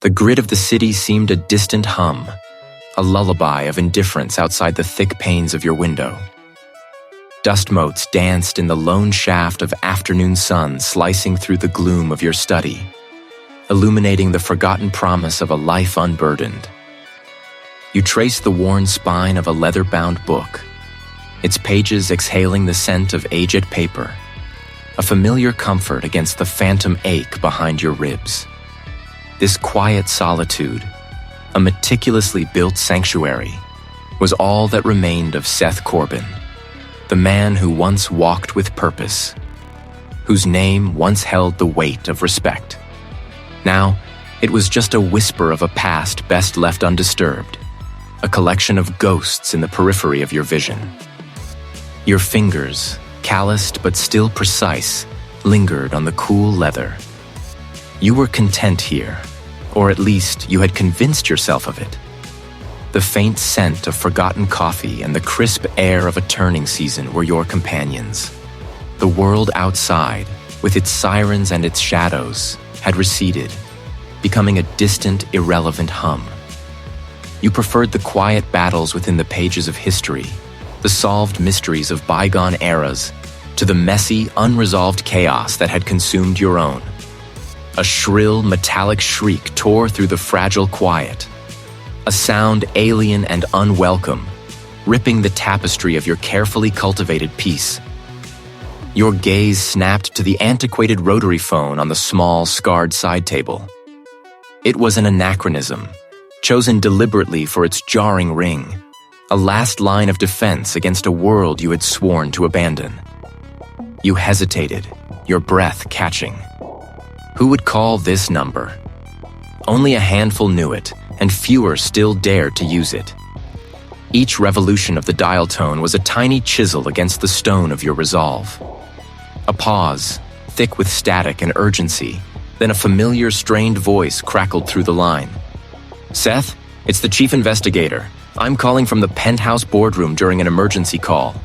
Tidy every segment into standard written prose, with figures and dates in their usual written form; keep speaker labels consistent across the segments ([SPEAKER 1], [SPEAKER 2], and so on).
[SPEAKER 1] The grid of the city seemed a distant hum, a lullaby of indifference outside the thick panes of your window. Dust motes danced in the lone shaft of afternoon sun slicing through the gloom of your study, illuminating the forgotten promise of a life unburdened. You traced the worn spine of a leather-bound book, its pages exhaling the scent of aged paper, a familiar comfort against the phantom ache behind your ribs. This quiet solitude, a meticulously built sanctuary, was all that remained of Seth Corbin, the man who once walked with purpose, whose name once held the weight of respect. Now, it was just a whisper of a past best left undisturbed, a collection of ghosts in the periphery of your vision. Your fingers, calloused but still precise, lingered on the cool leather. You were content here, or at least you had convinced yourself of it. The faint scent of forgotten coffee and the crisp air of a turning season were your companions. The world outside, with its sirens and its shadows, had receded, becoming a distant, irrelevant hum. You preferred the quiet battles within the pages of history, the solved mysteries of bygone eras, to the messy, unresolved chaos that had consumed your own. A shrill, metallic shriek tore through the fragile quiet, a sound alien and unwelcome, ripping the tapestry of your carefully cultivated peace. Your gaze snapped to the antiquated rotary phone on the small, scarred side table. It was an anachronism, chosen deliberately for its jarring ring, a last line of defense against a world you had sworn to abandon. You hesitated, your breath catching. Who would call this number? Only a handful knew it, and fewer still dared to use it. Each revolution of the dial tone was a tiny chisel against the stone of your resolve. A pause, thick with static and urgency, then a familiar, strained voice crackled through the line. "Seth, it's the chief investigator. I'm calling from the penthouse boardroom during an emergency call."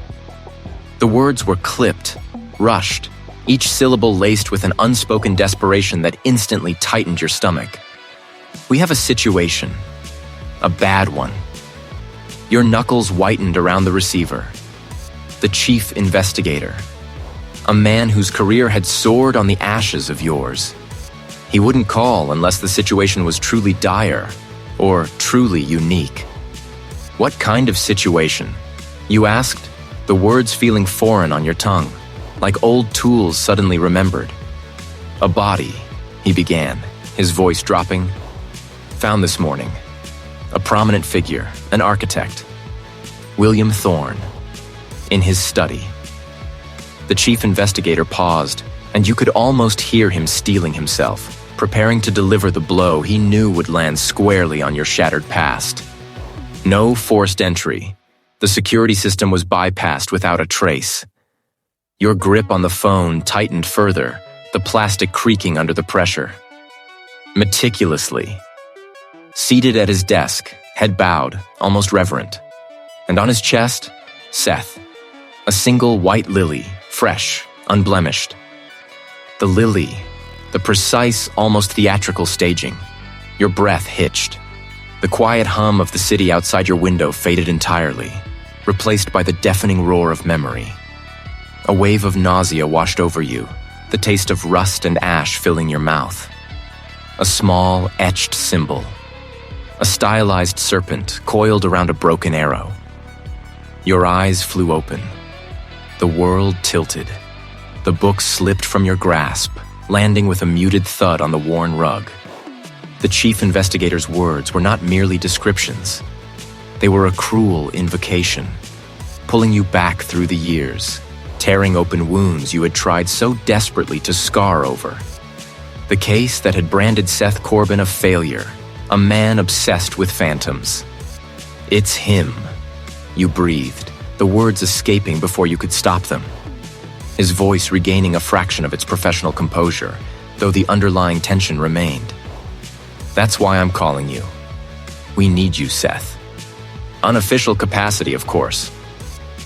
[SPEAKER 1] The words were clipped, rushed, each syllable laced with an unspoken desperation that instantly tightened your stomach. "We have a situation. A bad one." Your knuckles whitened around the receiver. The chief investigator. A man whose career had soared on the ashes of yours. He wouldn't call unless the situation was truly dire, or truly unique. "What kind of situation?" you asked, the words feeling foreign on your tongue, like old tools suddenly remembered. "A body," he began, his voice dropping. "Found this morning. A prominent figure, an architect. William Thorne. In his study." The chief investigator paused, and you could almost hear him steeling himself, preparing to deliver the blow he knew would land squarely on your shattered past. No forced entry. The security system was bypassed without a trace. Your grip on the phone tightened further, the plastic creaking under the pressure. Meticulously. Seated at his desk, head bowed, almost reverent. And on his chest, Seth. A single white lily, fresh, unblemished. The lily, the precise, almost theatrical staging. Your breath hitched. The quiet hum of the city outside your window faded entirely, replaced by the deafening roar of memory. A wave of nausea washed over you, the taste of rust and ash filling your mouth. A small, etched symbol. A stylized serpent coiled around a broken arrow. Your eyes flew open. The world tilted. The book slipped from your grasp, landing with a muted thud on the worn rug. The chief investigator's words were not merely descriptions. They were a cruel invocation, pulling you back through the years, tearing open wounds you had tried so desperately to scar over. The case that had branded Seth Corbin a failure, a man obsessed with phantoms. "It's him," you breathed, the words escaping before you could stop them. His voice regaining a fraction of its professional composure, though the underlying tension remained. "That's why I'm calling you. We need you, Seth. Unofficial capacity, of course.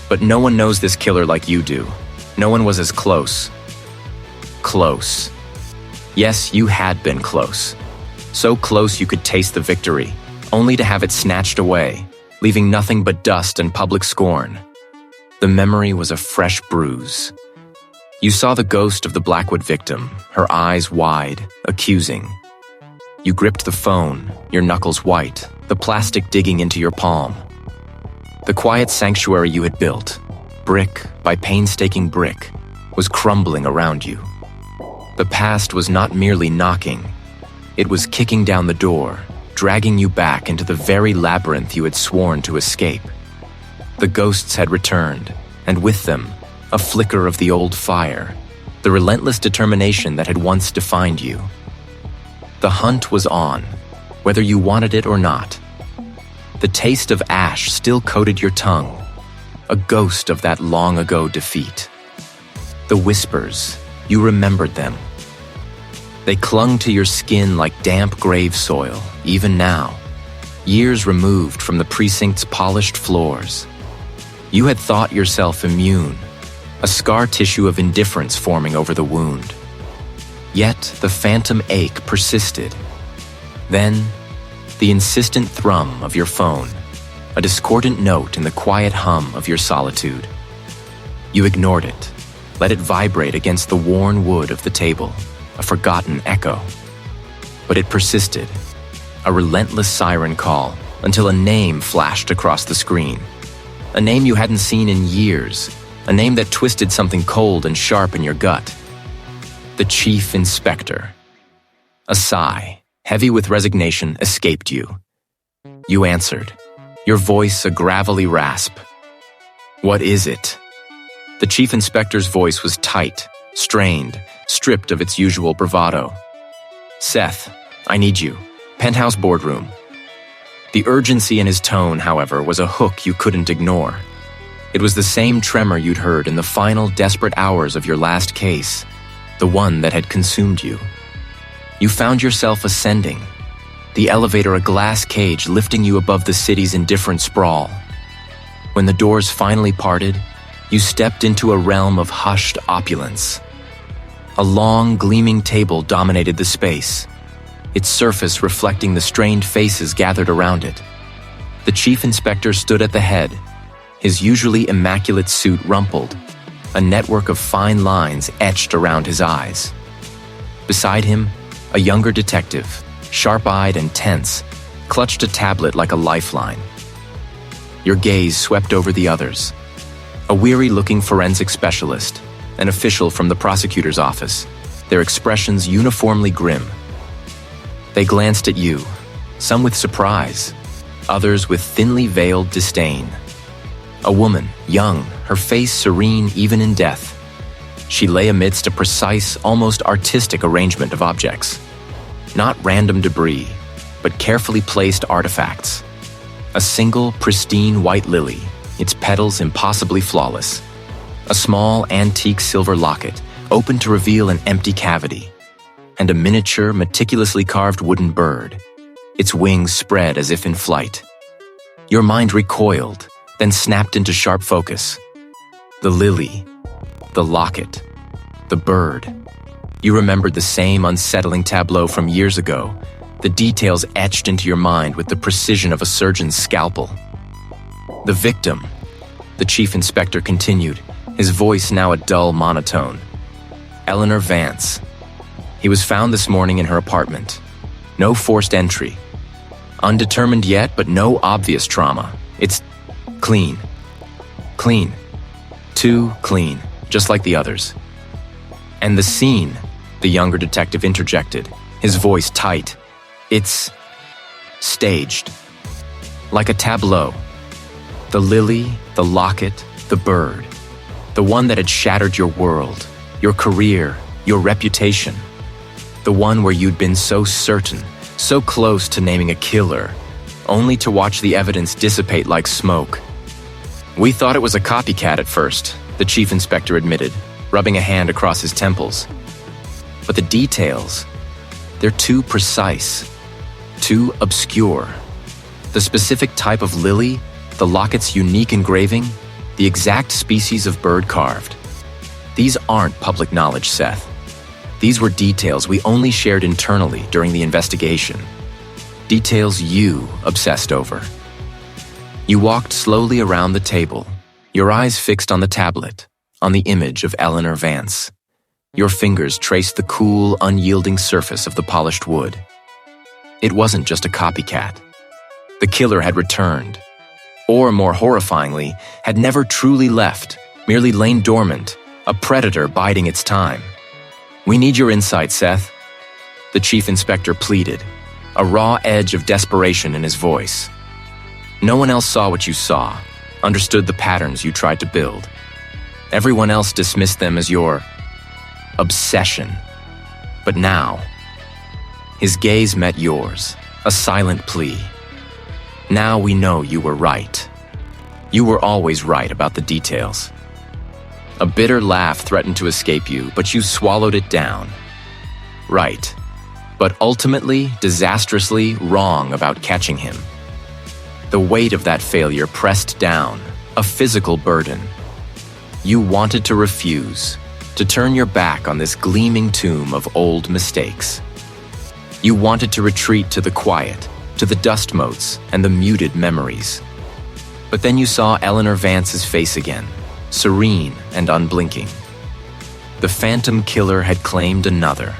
[SPEAKER 1] But no one knows this killer like you do. No one was as close. Close. Yes, you had been close. so close you could taste the victory, only to have it snatched away, leaving nothing but dust and public scorn. The memory was a fresh bruise. You saw the ghost of the Blackwood victim, her eyes wide, accusing. You gripped the phone, your knuckles white, the plastic digging into your palm. The quiet sanctuary you had built, brick by painstaking brick, was crumbling around you. The past was not merely knocking, it was kicking down the door, dragging you back into the very labyrinth you had sworn to escape. The ghosts had returned, and with them, a flicker of the old fire, the relentless determination that had once defined you. The hunt was on, whether you wanted it or not. The taste of ash still coated your tongue, a ghost of that long-ago defeat. The whispers, you remembered them. They clung to your skin like damp grave soil, even now, years removed from the precinct's polished floors. You had thought yourself immune, a scar tissue of indifference forming over the wound. Yet the phantom ache persisted. Then, the insistent thrum of your phone, a discordant note in the quiet hum of your solitude. You ignored it, let it vibrate against the worn wood of the table, a forgotten echo. But it persisted, a relentless siren call, until a name flashed across the screen. A name you hadn't seen in years, a name that twisted something cold and sharp in your gut. The Chief Inspector. A sigh, heavy with resignation, escaped you. You answered, your voice a gravelly rasp. What is it? The Chief Inspector's voice was tight, strained, stripped of its usual bravado. Seth, I need you. Penthouse boardroom. The urgency in his tone, however, was a hook you couldn't ignore. It was the same tremor you'd heard in the final desperate hours of your last case, the one that had consumed you. You found yourself ascending, the elevator a glass cage lifting you above the city's indifferent sprawl. When the doors finally parted, you stepped into a realm of hushed opulence. A long, gleaming table dominated the space, its surface reflecting the strained faces gathered around it. The Chief Inspector stood at the head, his usually immaculate suit rumpled, a network of fine lines etched around his eyes. Beside him, a younger detective, sharp-eyed and tense, clutched a tablet like a lifeline. Your gaze swept over the others. A weary-looking forensic specialist, an official from the prosecutor's office, their expressions uniformly grim. They glanced at you, some with surprise, others with thinly veiled disdain. A woman, young, her face serene even in death. She lay amidst a precise, almost artistic arrangement of objects. Not random debris, but carefully placed artifacts. A single, pristine white lily, its petals impossibly flawless. A small, antique silver locket, open to reveal an empty cavity. And a miniature, meticulously carved wooden bird, its wings spread as if in flight. Your mind recoiled, then snapped into sharp focus. The lily, the locket, the bird. You remembered the same unsettling tableau from years ago, the details etched into your mind with the precision of a surgeon's scalpel. The victim, the Chief Inspector continued, his voice now a dull monotone. Eleanor Vance. He was found this morning in her apartment. No forced entry. Undetermined yet, but no obvious trauma. It's clean. Clean. Too clean, just like the others. And the scene, the younger detective interjected, his voice tight. It's staged. Like a tableau. The lily, the locket, the bird. The one that had shattered your world, your career, your reputation. The one where you'd been so certain, so close to naming a killer, only to watch the evidence dissipate like smoke. We thought it was a copycat at first, the Chief Inspector admitted, rubbing a hand across his temples. But the details, they're too precise, too obscure. The specific type of lily, the locket's unique engraving, the exact species of bird carved. These aren't public knowledge, Seth. These were details we only shared internally during the investigation. Details you obsessed over. You walked slowly around the table, your eyes fixed on the tablet, on the image of Eleanor Vance. Your fingers traced the cool, unyielding surface of the polished wood. It wasn't just a copycat. The killer had returned, or more horrifyingly, had never truly left, merely lain dormant, a predator biding its time. "We need your insight, Seth," the chief inspector pleaded, a raw edge of desperation in his voice. No one else saw what you saw, understood the patterns you tried to build. Everyone else dismissed them as your obsession. But now, his gaze met yours, a silent plea. Now we know you were right. You were always right about the details. A bitter laugh threatened to escape you, but you swallowed it down. Right, but ultimately disastrously wrong about catching him. The weight of that failure pressed down, a physical burden. You wanted to refuse, to turn your back on this gleaming tomb of old mistakes. You wanted to retreat to the quiet, to the dust motes and the muted memories. But then you saw Eleanor Vance's face again, serene and unblinking. The phantom killer had claimed another.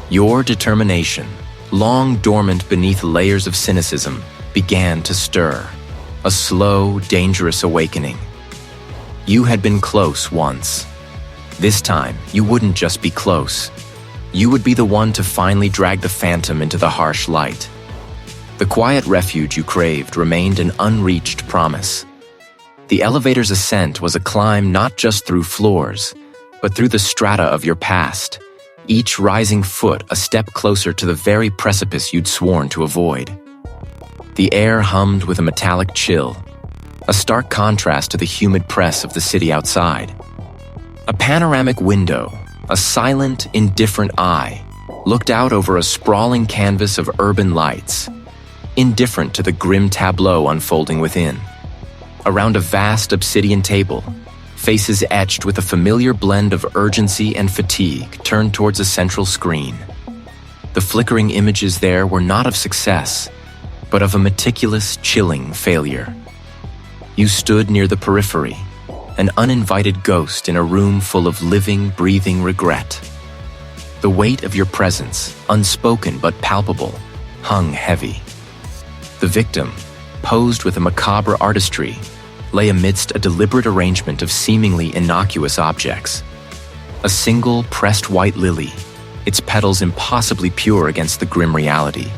[SPEAKER 1] Your determination, long dormant beneath layers of cynicism, began to stir, a slow, dangerous awakening. You had been close once. This time, you wouldn't just be close. You would be the one to finally drag the phantom into the harsh light. The quiet refuge you craved remained an unreached promise. The elevator's ascent was a climb not just through floors, but through the strata of your past, each rising foot a step closer to the very precipice you'd sworn to avoid. The air hummed with a metallic chill, a stark contrast to the humid press of the city outside. A panoramic window, a silent, indifferent eye, looked out over a sprawling canvas of urban lights, indifferent to the grim tableau unfolding within. Around a vast obsidian table, faces etched with a familiar blend of urgency and fatigue turned towards a central screen. The flickering images there were not of success, but of a meticulous, chilling failure. You stood near the periphery, an uninvited ghost in a room full of living, breathing regret. The weight of your presence, unspoken but palpable, hung heavy. The victim, posed with a macabre artistry, lay amidst a deliberate arrangement of seemingly innocuous objects. A single pressed white lily, its petals impossibly pure against the grim reality,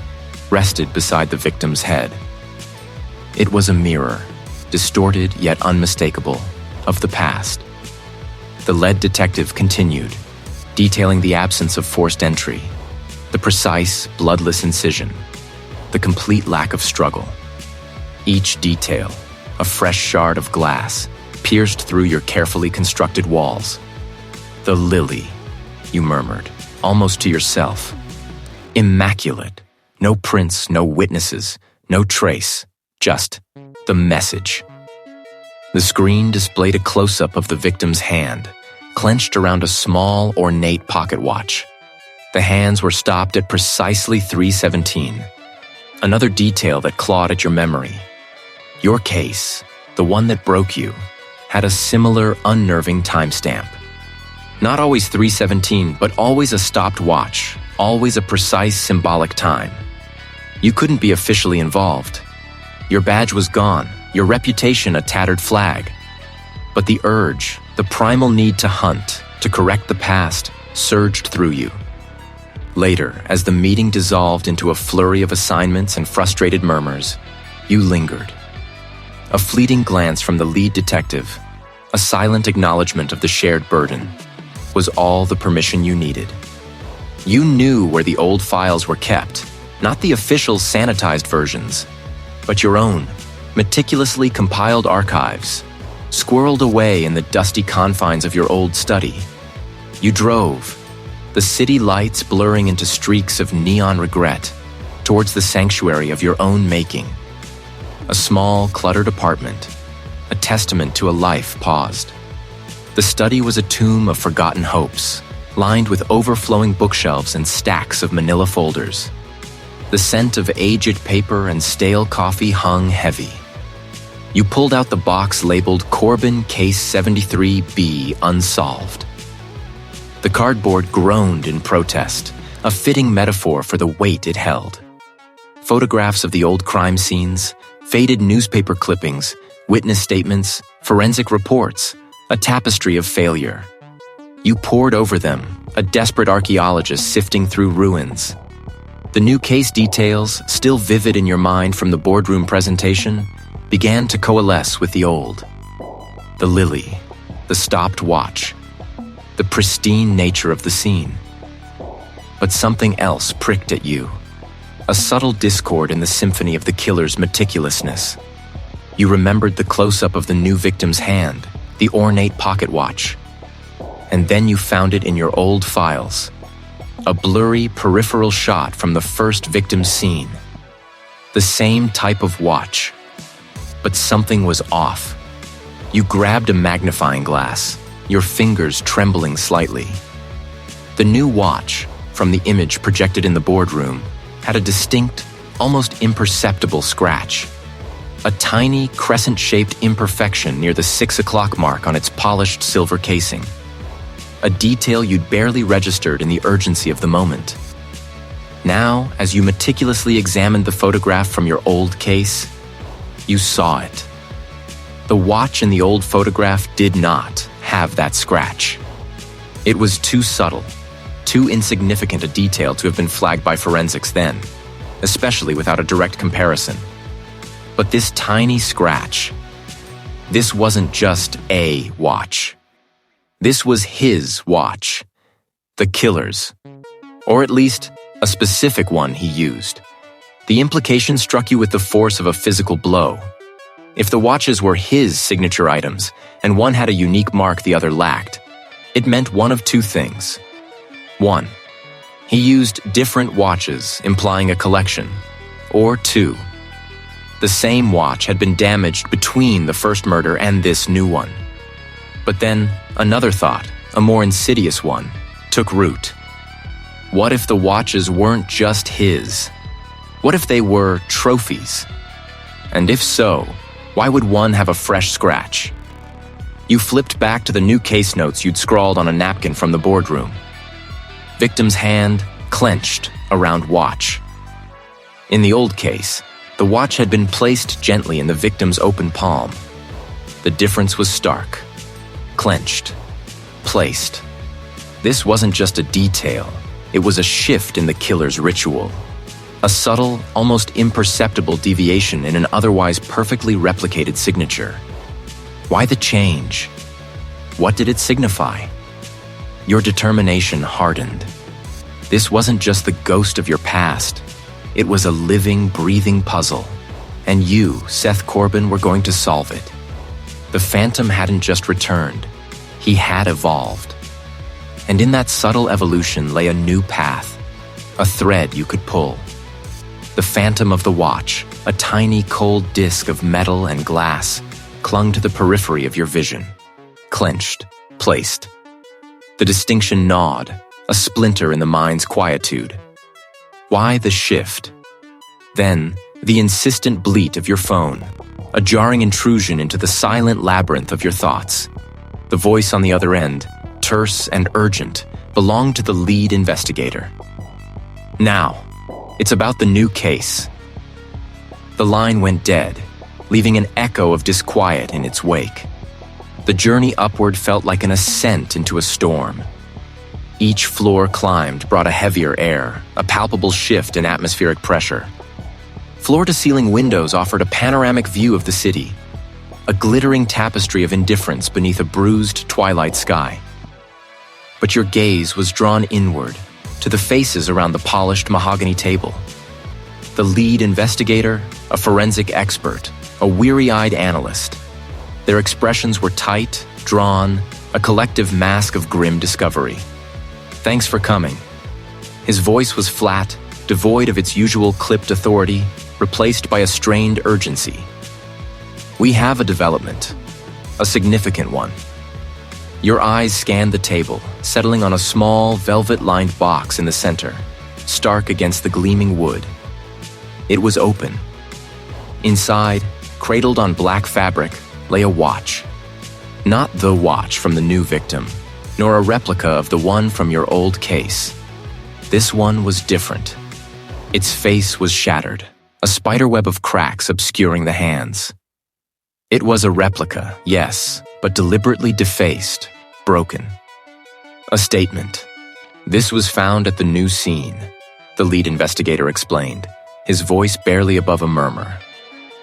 [SPEAKER 1] rested beside the victim's head. It was a mirror, distorted yet unmistakable, of the past. The lead detective continued, detailing the absence of forced entry, the precise, bloodless incision, the complete lack of struggle. Each detail, a fresh shard of glass, pierced through your carefully constructed walls. "The lily," you murmured, almost to yourself. Immaculate. No prints, no witnesses, no trace, just the message. The screen displayed a close-up of the victim's hand, clenched around a small, ornate pocket watch. The hands were stopped at precisely 3:17. Another detail that clawed at your memory. Your case, the one that broke you, had a similar unnerving timestamp. Not always 3:17, but always a stopped watch, always a precise symbolic time. You couldn't be officially involved. Your badge was gone, your reputation a tattered flag. But the urge, the primal need to hunt, to correct the past, surged through you. Later, as the meeting dissolved into a flurry of assignments and frustrated murmurs, you lingered. A fleeting glance from the lead detective, a silent acknowledgement of the shared burden, was all the permission you needed. You knew where the old files were kept, not the official sanitized versions, but your own, meticulously compiled archives, squirreled away in the dusty confines of your old study. You drove, the city lights blurring into streaks of neon regret, towards the sanctuary of your own making. A small, cluttered apartment, a testament to a life paused. The study was a tomb of forgotten hopes, lined with overflowing bookshelves and stacks of manila folders. The scent of aged paper and stale coffee hung heavy. You pulled out the box labeled Corbin Case 73B Unsolved. The cardboard groaned in protest, a fitting metaphor for the weight it held. Photographs of the old crime scenes, faded newspaper clippings, witness statements, forensic reports, a tapestry of failure. You pored over them, a desperate archaeologist sifting through ruins. The new case details, still vivid in your mind from the boardroom presentation, began to coalesce with the old. The lily, the stopped watch, the pristine nature of the scene. But something else pricked at you, a subtle discord in the symphony of the killer's meticulousness. You remembered the close-up of the new victim's hand, the ornate pocket watch. And then you found it in your old files, a blurry peripheral shot from the first victim's scene. The same type of watch, but something was off. You grabbed a magnifying glass, your fingers trembling slightly. The new watch, from the image projected in the boardroom, had a distinct, almost imperceptible scratch. A tiny, crescent-shaped imperfection near the 6 o'clock mark on its polished silver casing. A detail you'd barely registered in the urgency of the moment. Now, as you meticulously examined the photograph from your old case, you saw it. The watch in the old photograph did not have that scratch. It was too subtle, too insignificant a detail to have been flagged by forensics then, especially without a direct comparison. But this tiny scratch, this wasn't just a watch. This was his watch, the killer's, or at least a specific one he used. The implication struck you with the force of a physical blow. If the watches were his signature items, and one had a unique mark the other lacked, it meant one of two things. 1. He used different watches, implying a collection. Or 2. The same watch had been damaged between the first murder and this new one. But then, another thought, a more insidious one, took root. What if the watches weren't just his? What if they were trophies? And if so, why would one have a fresh scratch? You flipped back to the new case notes you'd scrawled on a napkin from the boardroom. Victim's hand clenched around watch. In the old case, the watch had been placed gently in the victim's open palm. The difference was stark. Clenched. Placed. This wasn't just a detail. It was a shift in the killer's ritual. A subtle, almost imperceptible deviation in an otherwise perfectly replicated signature. Why the change? What did it signify? Your determination hardened. This wasn't just the ghost of your past. It was a living, breathing puzzle. And you, Seth Corbin, were going to solve it. The phantom hadn't just returned. He had evolved. And in that subtle evolution lay a new path, a thread you could pull. The phantom of the watch, a tiny cold disc of metal and glass, clung to the periphery of your vision. Clenched, placed. The distinction gnawed, a splinter in the mind's quietude. Why the shift? Then, the insistent bleat of your phone, a jarring intrusion into the silent labyrinth of your thoughts. The voice on the other end, terse and urgent, belonged to the lead investigator. Now, it's about the new case. The line went dead, leaving an echo of disquiet in its wake. The journey upward felt like an ascent into a storm. Each floor climbed brought a heavier air, a palpable shift in atmospheric pressure. Floor-to-ceiling windows offered a panoramic view of the city, a glittering tapestry of indifference beneath a bruised twilight sky. But your gaze was drawn inward, to the faces around the polished mahogany table. The lead investigator, a forensic expert, a weary-eyed analyst. Their expressions were tight, drawn, a collective mask of grim discovery. Thanks for coming. His voice was flat, devoid of its usual clipped authority, replaced by a strained urgency. We have a development, a significant one. Your eyes scanned the table, settling on a small, velvet-lined box in the center, stark against the gleaming wood. It was open. Inside, cradled on black fabric, lay a watch. Not the watch from the new victim, nor a replica of the one from your old case. This one was different. Its face was shattered, a spiderweb of cracks obscuring the hands. It was a replica, yes, but deliberately defaced, broken. A statement. This was found at the new scene, the lead investigator explained, his voice barely above a murmur.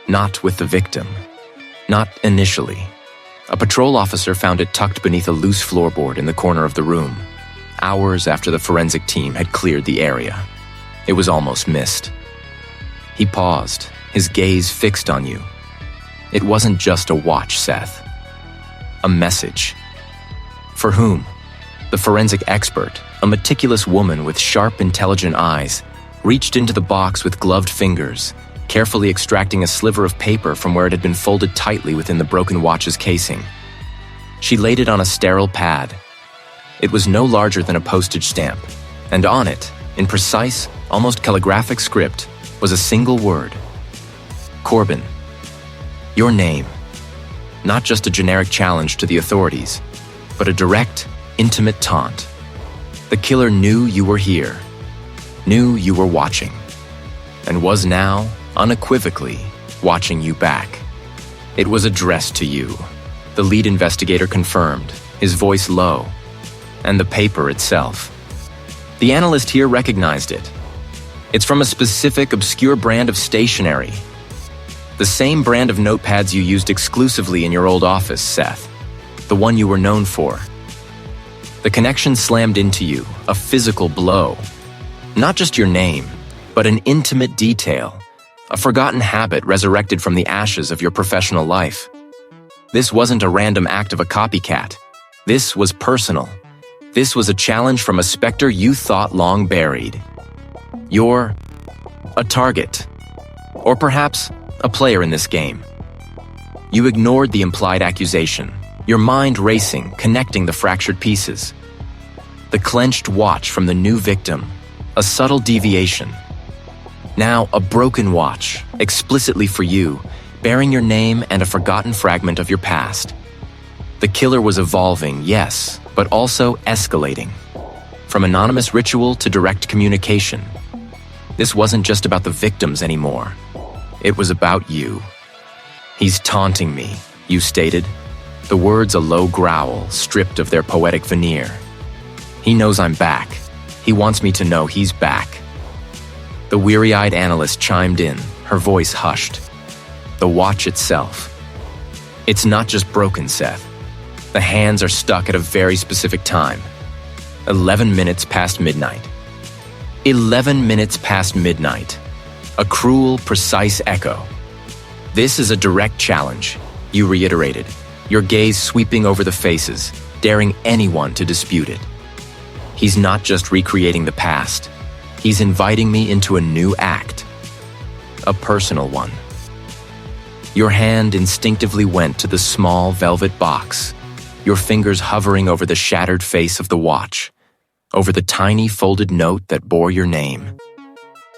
[SPEAKER 1] Not with the victim. Not initially. A patrol officer found it tucked beneath a loose floorboard in the corner of the room, hours after the forensic team had cleared the area. It was almost missed. He paused, his gaze fixed on you. It wasn't just a watch, Seth. A message. For whom? The forensic expert, a meticulous woman with sharp, intelligent eyes, reached into the box with gloved fingers, carefully extracting a sliver of paper from where it had been folded tightly within the broken watch's casing. She laid it on a sterile pad. It was no larger than a postage stamp, and on it, in precise, almost calligraphic script, was a single word. Corbin. Your name. Not just a generic challenge to the authorities, but a direct, intimate taunt. The killer knew you were here, knew you were watching, and was now, unequivocally, watching you back. It was addressed to you, the lead investigator confirmed, his voice low, and the paper itself. The analyst here recognized it. It's from a specific, obscure brand of stationery. The same brand of notepads you used exclusively in your old office, Seth. The one you were known for. The connection slammed into you, a physical blow. Not just your name, but an intimate detail, a forgotten habit resurrected from the ashes of your professional life. This wasn't a random act of a copycat. This was personal. This was a challenge from a specter you thought long buried. You're a target, or perhaps a player in this game. You ignored the implied accusation, your mind racing, connecting the fractured pieces. The clenched watch from the new victim, a subtle deviation. Now a broken watch, explicitly for you, bearing your name and a forgotten fragment of your past. The killer was evolving, yes, but also escalating. From anonymous ritual to direct communication. This wasn't just about the victims anymore. It was about you. He's taunting me, you stated, the words a low growl, stripped of their poetic veneer. He knows I'm back. He wants me to know he's back. The weary-eyed analyst chimed in, her voice hushed. The watch itself. It's not just broken, Seth. The hands are stuck at a very specific time. 11 minutes past midnight. 11 minutes past midnight. A cruel, precise echo. This is a direct challenge, you reiterated, your gaze sweeping over the faces, daring anyone to dispute it. He's not just recreating the past. He's inviting me into a new act. A personal one. Your hand instinctively went to the small velvet box, your fingers hovering over the shattered face of the watch, over the tiny folded note that bore your name.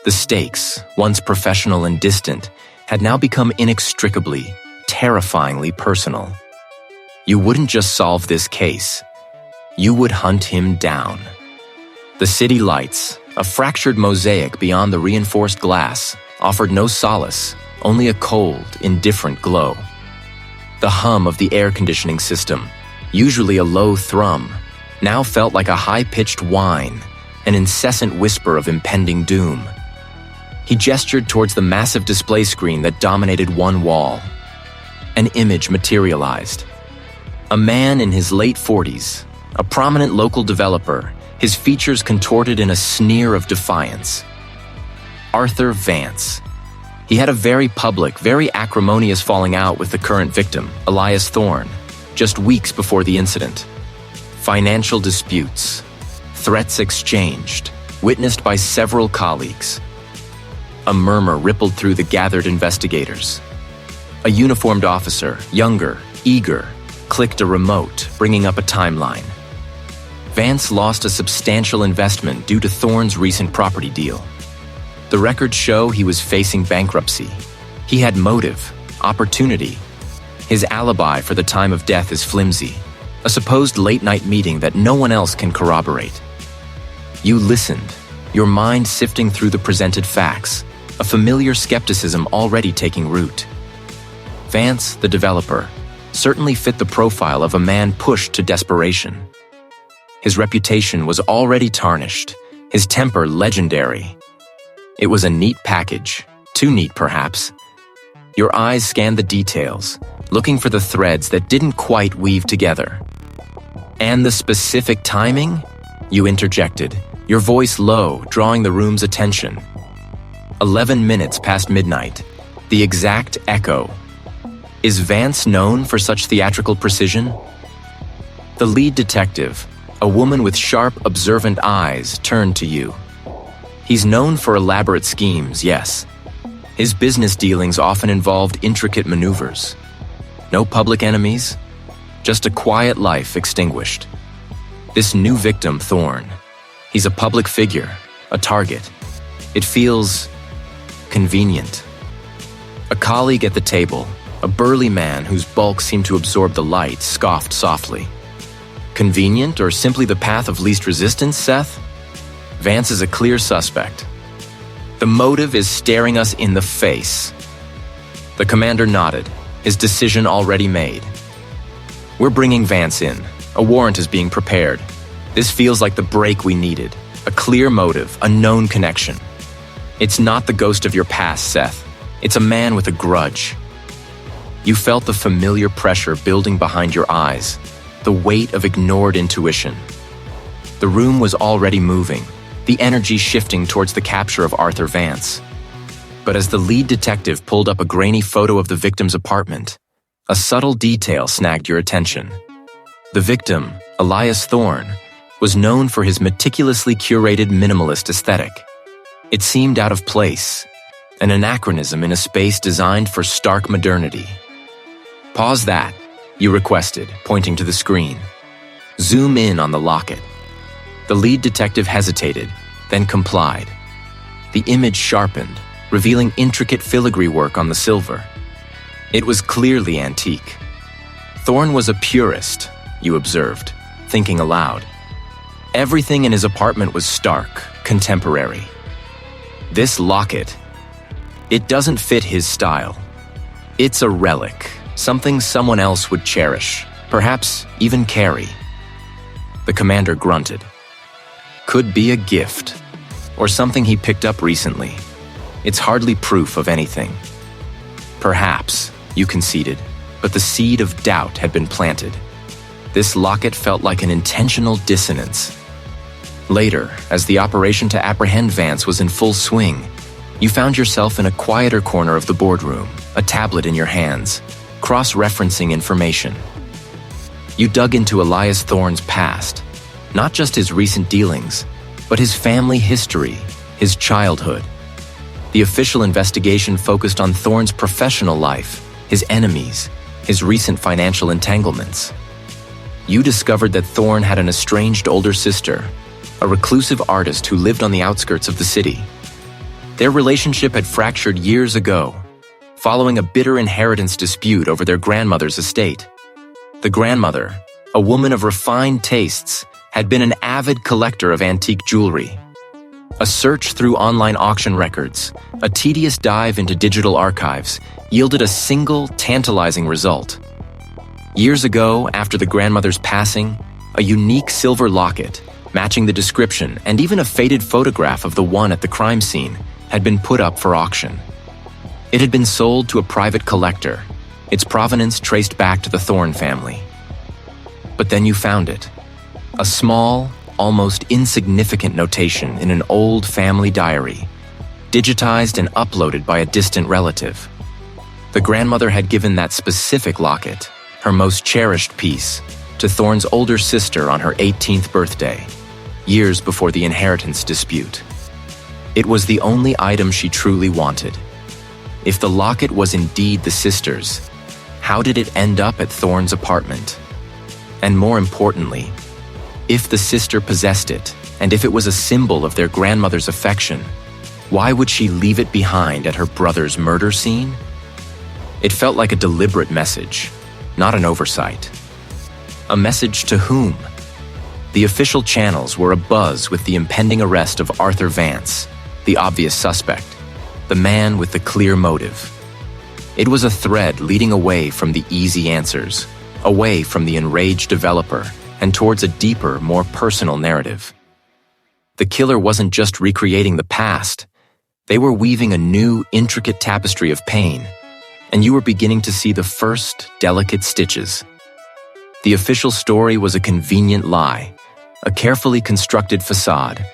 [SPEAKER 1] The stakes, once professional and distant, had now become inextricably, terrifyingly personal. You wouldn't just solve this case. You would hunt him down. The city lights, a fractured mosaic beyond the reinforced glass, offered no solace, only a cold, indifferent glow. The hum of the air conditioning system, usually a low thrum, now felt like a high-pitched whine, an incessant whisper of impending doom. He gestured towards the massive display screen that dominated one wall. An image materialized. A man in his late 40s, a prominent local developer, his features contorted in a sneer of defiance. Arthur Vance. He had a very public, very acrimonious falling out with the current victim, Elias Thorne, just weeks before the incident. Financial disputes, threats exchanged, witnessed by several colleagues. A murmur rippled through the gathered investigators. A uniformed officer, younger, eager, clicked a remote, bringing up a timeline. Vance lost a substantial investment due to Thorne's recent property deal. The records show he was facing bankruptcy. He had motive, opportunity. His alibi for the time of death is flimsy, a supposed late-night meeting that no one else can corroborate. You listened, your mind sifting through the presented facts, a familiar skepticism already taking root. Vance, the developer, certainly fit the profile of a man pushed to desperation. His reputation was already tarnished, his temper legendary. It was a neat package, too neat perhaps. Your eyes scanned the details, looking for the threads that didn't quite weave together. And the specific timing? You interjected, your voice low, drawing the room's attention. 11 minutes past midnight, the exact echo. Is Vance known for such theatrical precision? The lead detective, a woman with sharp, observant eyes, turned to you. He's known for elaborate schemes, yes. His business dealings often involved intricate maneuvers. No public enemies, just a quiet life extinguished. This new victim, Thorne, he's a public figure, a target. It feels convenient. A colleague at the table, a burly man whose bulk seemed to absorb the light, scoffed softly. Convenient or simply the path of least resistance, Seth? Vance is a clear suspect. The motive is staring us in the face. The commander nodded, his decision already made. We're bringing Vance in. A warrant is being prepared. This feels like the break we needed. A clear motive, a known connection. It's not the ghost of your past, Seth. It's a man with a grudge. You felt the familiar pressure building behind your eyes, the weight of ignored intuition. The room was already moving, the energy shifting towards the capture of Arthur Vance. But as the lead detective pulled up a grainy photo of the victim's apartment, a subtle detail snagged your attention. The victim, Elias Thorne, was known for his meticulously curated minimalist aesthetic. It seemed out of place, an anachronism in a space designed for stark modernity. Pause that, you requested, pointing to the screen. Zoom in on the locket. The lead detective hesitated, then complied. The image sharpened, revealing intricate filigree work on the silver. It was clearly antique. Thorne was a purist, you observed, thinking aloud. Everything in his apartment was stark, contemporary. This locket, it doesn't fit his style. It's a relic, something someone else would cherish, perhaps even carry. The commander grunted. Could be a gift, or something he picked up recently. It's hardly proof of anything. Perhaps, you conceded, but the seed of doubt had been planted. This locket felt like an intentional dissonance. Later, as the operation to apprehend Vance was in full swing, you found yourself in a quieter corner of the boardroom, a tablet in your hands, cross-referencing information. You dug into Elias Thorne's past, not just his recent dealings, but his family history, his childhood. The official investigation focused on Thorne's professional life, his enemies, his recent financial entanglements. You discovered that Thorne had an estranged older sister, a reclusive artist who lived on the outskirts of the city. Their relationship had fractured years ago, following a bitter inheritance dispute over their grandmother's estate. The grandmother, a woman of refined tastes, had been an avid collector of antique jewelry. A search through online auction records, a tedious dive into digital archives, yielded a single, tantalizing result. Years ago, after the grandmother's passing, a unique silver locket, matching the description and even a faded photograph of the one at the crime scene, had been put up for auction. It had been sold to a private collector, its provenance traced back to the Thorne family. But then you found it. A small, almost insignificant notation in an old family diary, digitized and uploaded by a distant relative. The grandmother had given that specific locket, her most cherished piece, to Thorne's older sister on her 18th birthday, years before the inheritance dispute. It was the only item she truly wanted. If the locket was indeed the sister's, how did it end up at Thorne's apartment? And more importantly, if the sister possessed it, and if it was a symbol of their grandmother's affection, why would she leave it behind at her brother's murder scene? It felt like a deliberate message, not an oversight. A message to whom? The official channels were abuzz with the impending arrest of Arthur Vance, the obvious suspect, the man with the clear motive. It was a thread leading away from the easy answers, away from the enraged developer, and towards a deeper, more personal narrative. The killer wasn't just recreating the past. They were weaving a new, intricate tapestry of pain, and you were beginning to see the first delicate stitches. The official story was a convenient lie, a carefully constructed facade,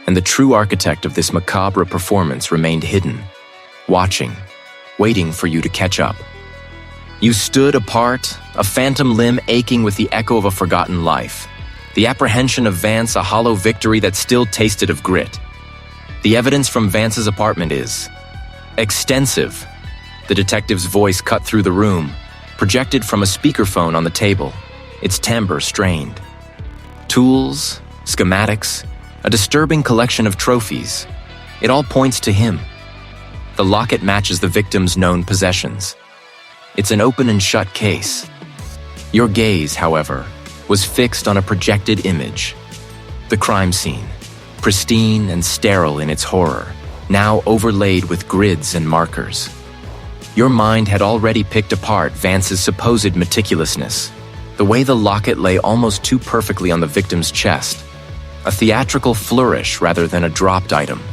[SPEAKER 1] and the true architect of this macabre performance remained hidden, watching, waiting for you to catch up. You stood apart, a phantom limb aching with the echo of a forgotten life, the apprehension of Vance a hollow victory that still tasted of grit. The evidence from Vance's apartment is extensive. The detective's voice cut through the room, projected from a speakerphone on the table, its timbre strained. Tools, schematics, a disturbing collection of trophies. It all points to him. The locket matches the victim's known possessions. It's an open and shut case. Your gaze, however, was fixed on a projected image. The crime scene, pristine and sterile in its horror, now overlaid with grids and markers. Your mind had already picked apart Vance's supposed meticulousness, the way the locket lay almost too perfectly on the victim's chest, a theatrical flourish rather than a dropped item.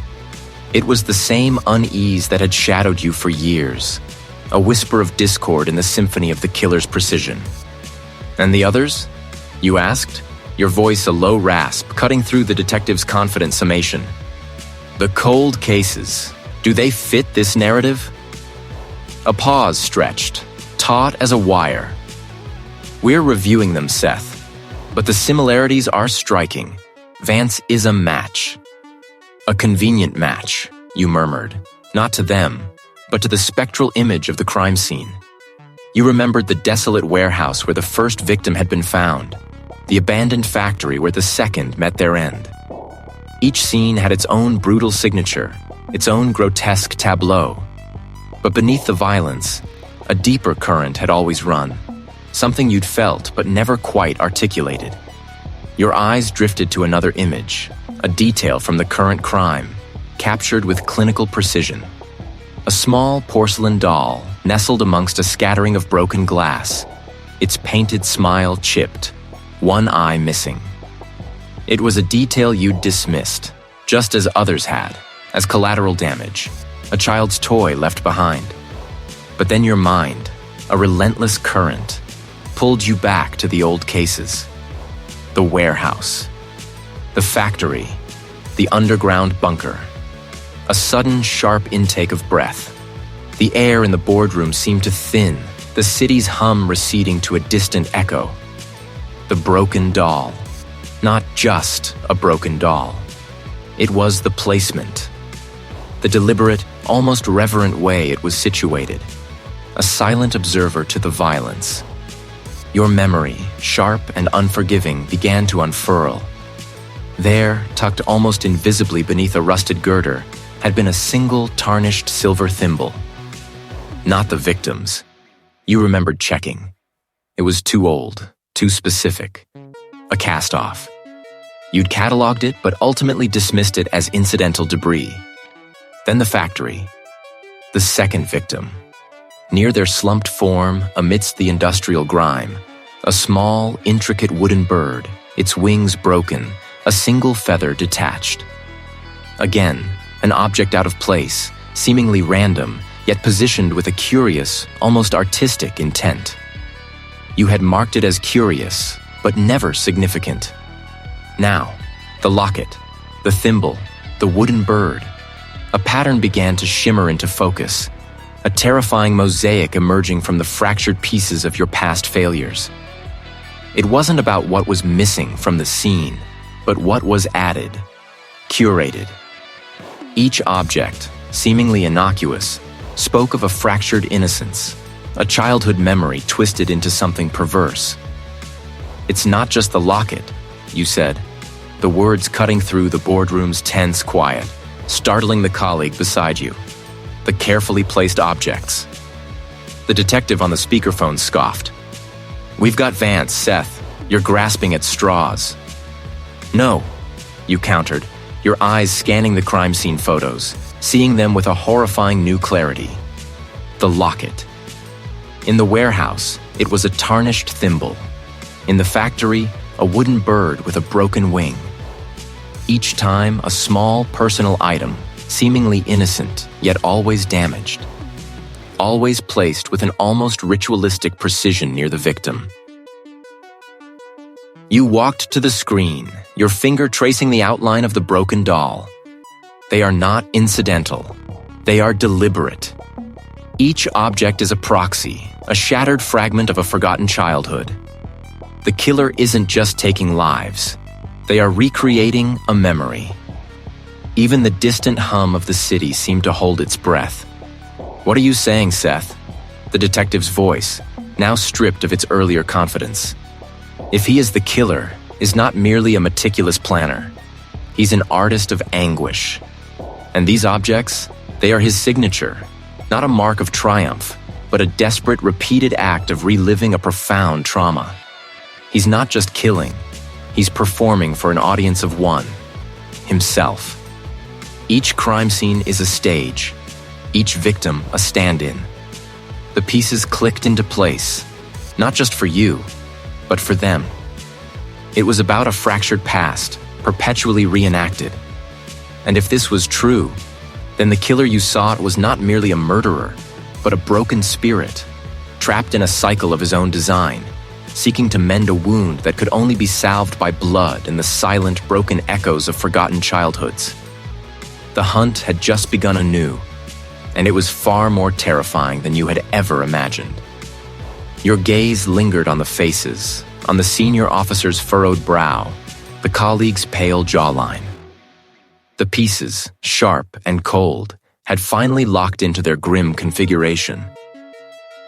[SPEAKER 1] It was the same unease that had shadowed you for years, a whisper of discord in the symphony of the killer's precision. And the others? You asked, your voice a low rasp cutting through the detective's confident summation. The cold cases, do they fit this narrative? A pause stretched, taut as a wire. We're reviewing them, Seth, but the similarities are striking. Vance is a match. A convenient match, you murmured, not to them, but to the spectral image of the crime scene. You remembered the desolate warehouse where the first victim had been found, the abandoned factory where the second met their end. Each scene had its own brutal signature, its own grotesque tableau. But beneath the violence, a deeper current had always run, something you'd felt but never quite articulated. Your eyes drifted to another image, a detail from the current crime, captured with clinical precision. A small porcelain doll nestled amongst a scattering of broken glass, its painted smile chipped, one eye missing. It was a detail you'd dismissed, just as others had, as collateral damage, a child's toy left behind. But then your mind, a relentless current, pulled you back to the old cases. The warehouse, the factory, the underground bunker. A sudden, sharp intake of breath. The air in the boardroom seemed to thin, the city's hum receding to a distant echo. The broken doll. Not just a broken doll. It was the placement. The deliberate, almost reverent way it was situated. A silent observer to the violence. Your memory, sharp and unforgiving, began to unfurl. There, tucked almost invisibly beneath a rusted girder, had been a single tarnished silver thimble. Not the victim's. You remembered checking. It was too old, too specific. A cast-off. You'd cataloged it, but ultimately dismissed it as incidental debris. Then the factory. The second victim. Near their slumped form, amidst the industrial grime, a small, intricate wooden bird, its wings broken, a single feather detached. Again, an object out of place, seemingly random, yet positioned with a curious, almost artistic intent. You had marked it as curious, but never significant. Now, the locket, the thimble, the wooden bird. A pattern began to shimmer into focus, a terrifying mosaic emerging from the fractured pieces of your past failures. It wasn't about what was missing from the scene, but what was added, curated. Each object, seemingly innocuous, spoke of a fractured innocence, a childhood memory twisted into something perverse. "It's not just the locket," you said, the words cutting through the boardroom's tense quiet, startling the colleague beside you. The carefully placed objects. The detective on the speakerphone scoffed. "We've got Vance, Seth. You're grasping at straws." "No," you countered, your eyes scanning the crime scene photos, seeing them with a horrifying new clarity. The locket. In the warehouse, it was a tarnished thimble. In the factory, a wooden bird with a broken wing. Each time, a small personal item, seemingly innocent, yet always damaged. Always placed with an almost ritualistic precision near the victim. You walked to the screen, your finger tracing the outline of the broken doll. They are not incidental. They are deliberate. Each object is a proxy, a shattered fragment of a forgotten childhood. The killer isn't just taking lives. They are recreating a memory. Even the distant hum of the city seemed to hold its breath. "What are you saying, Seth?" The detective's voice, now stripped of its earlier confidence. "If he is the killer, is not merely a meticulous planner. He's an artist of anguish. And these objects, they are his signature, not a mark of triumph, but a desperate, repeated act of reliving a profound trauma. He's not just killing, he's performing for an audience of one, himself. Each crime scene is a stage, each victim a stand-in. The pieces clicked into place, not just for you, but for them. It was about a fractured past, perpetually reenacted. And if this was true, then the killer you sought was not merely a murderer, but a broken spirit, trapped in a cycle of his own design, seeking to mend a wound that could only be salved by blood and the silent, broken echoes of forgotten childhoods. The hunt had just begun anew, and it was far more terrifying than you had ever imagined. Your gaze lingered on the faces, on the senior officer's furrowed brow, the colleague's pale jawline. The pieces, sharp and cold, had finally locked into their grim configuration.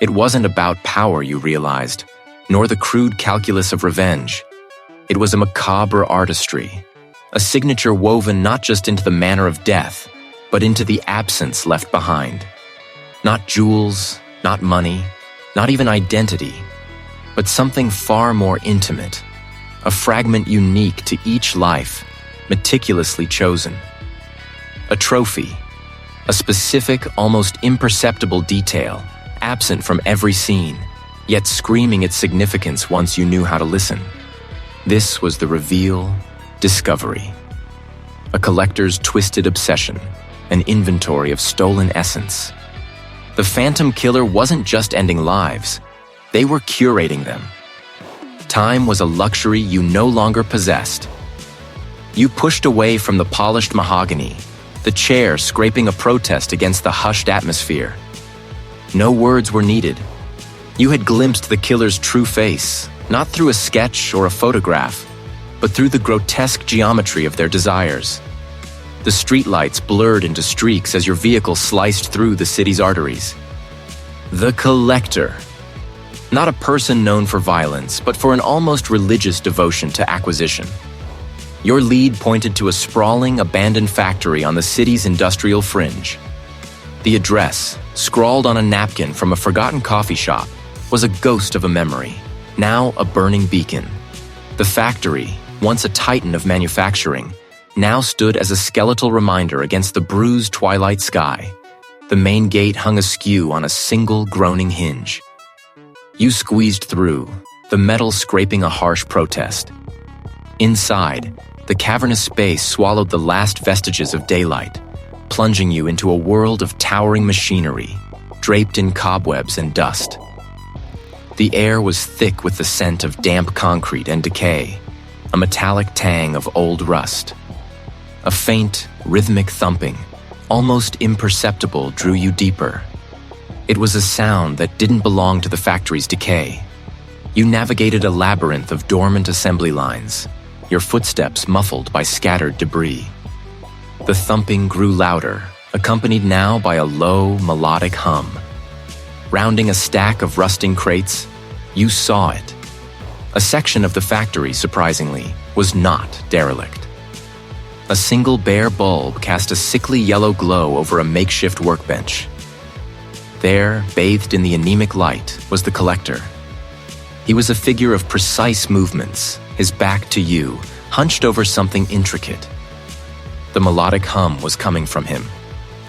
[SPEAKER 1] It wasn't about power, you realized, nor the crude calculus of revenge. It was a macabre artistry, a signature woven not just into the manner of death, but into the absence left behind. Not jewels, not money, not even identity, but something far more intimate, a fragment unique to each life, meticulously chosen. A trophy, a specific, almost imperceptible detail, absent from every scene, yet screaming its significance once you knew how to listen. This was the reveal, discovery. A collector's twisted obsession, an inventory of stolen essence. The Phantom Killer wasn't just ending lives, they were curating them. Time was a luxury you no longer possessed. You pushed away from the polished mahogany, the chair scraping a protest against the hushed atmosphere. No words were needed. You had glimpsed the killer's true face, not through a sketch or a photograph, but through the grotesque geometry of their desires. The streetlights blurred into streaks as your vehicle sliced through the city's arteries. The Collector. Not a person known for violence, but for an almost religious devotion to acquisition. Your lead pointed to a sprawling, abandoned factory on the city's industrial fringe. The address, scrawled on a napkin from a forgotten coffee shop, was a ghost of a memory, now a burning beacon. The factory, once a titan of manufacturing, now stood as a skeletal reminder against the bruised twilight sky. The main gate hung askew on a single groaning hinge. You squeezed through, the metal scraping a harsh protest. Inside, the cavernous space swallowed the last vestiges of daylight, plunging you into a world of towering machinery, draped in cobwebs and dust. The air was thick with the scent of damp concrete and decay, a metallic tang of old rust. A faint, rhythmic thumping, almost imperceptible, drew you deeper. It was a sound that didn't belong to the factory's decay. You navigated a labyrinth of dormant assembly lines, your footsteps muffled by scattered debris. The thumping grew louder, accompanied now by a low, melodic hum. Rounding a stack of rusting crates, you saw it. A section of the factory, surprisingly, was not derelict. A single bare bulb cast a sickly yellow glow over a makeshift workbench. There, bathed in the anemic light, was the collector. He was a figure of precise movements, his back to you, hunched over something intricate. The melodic hum was coming from him,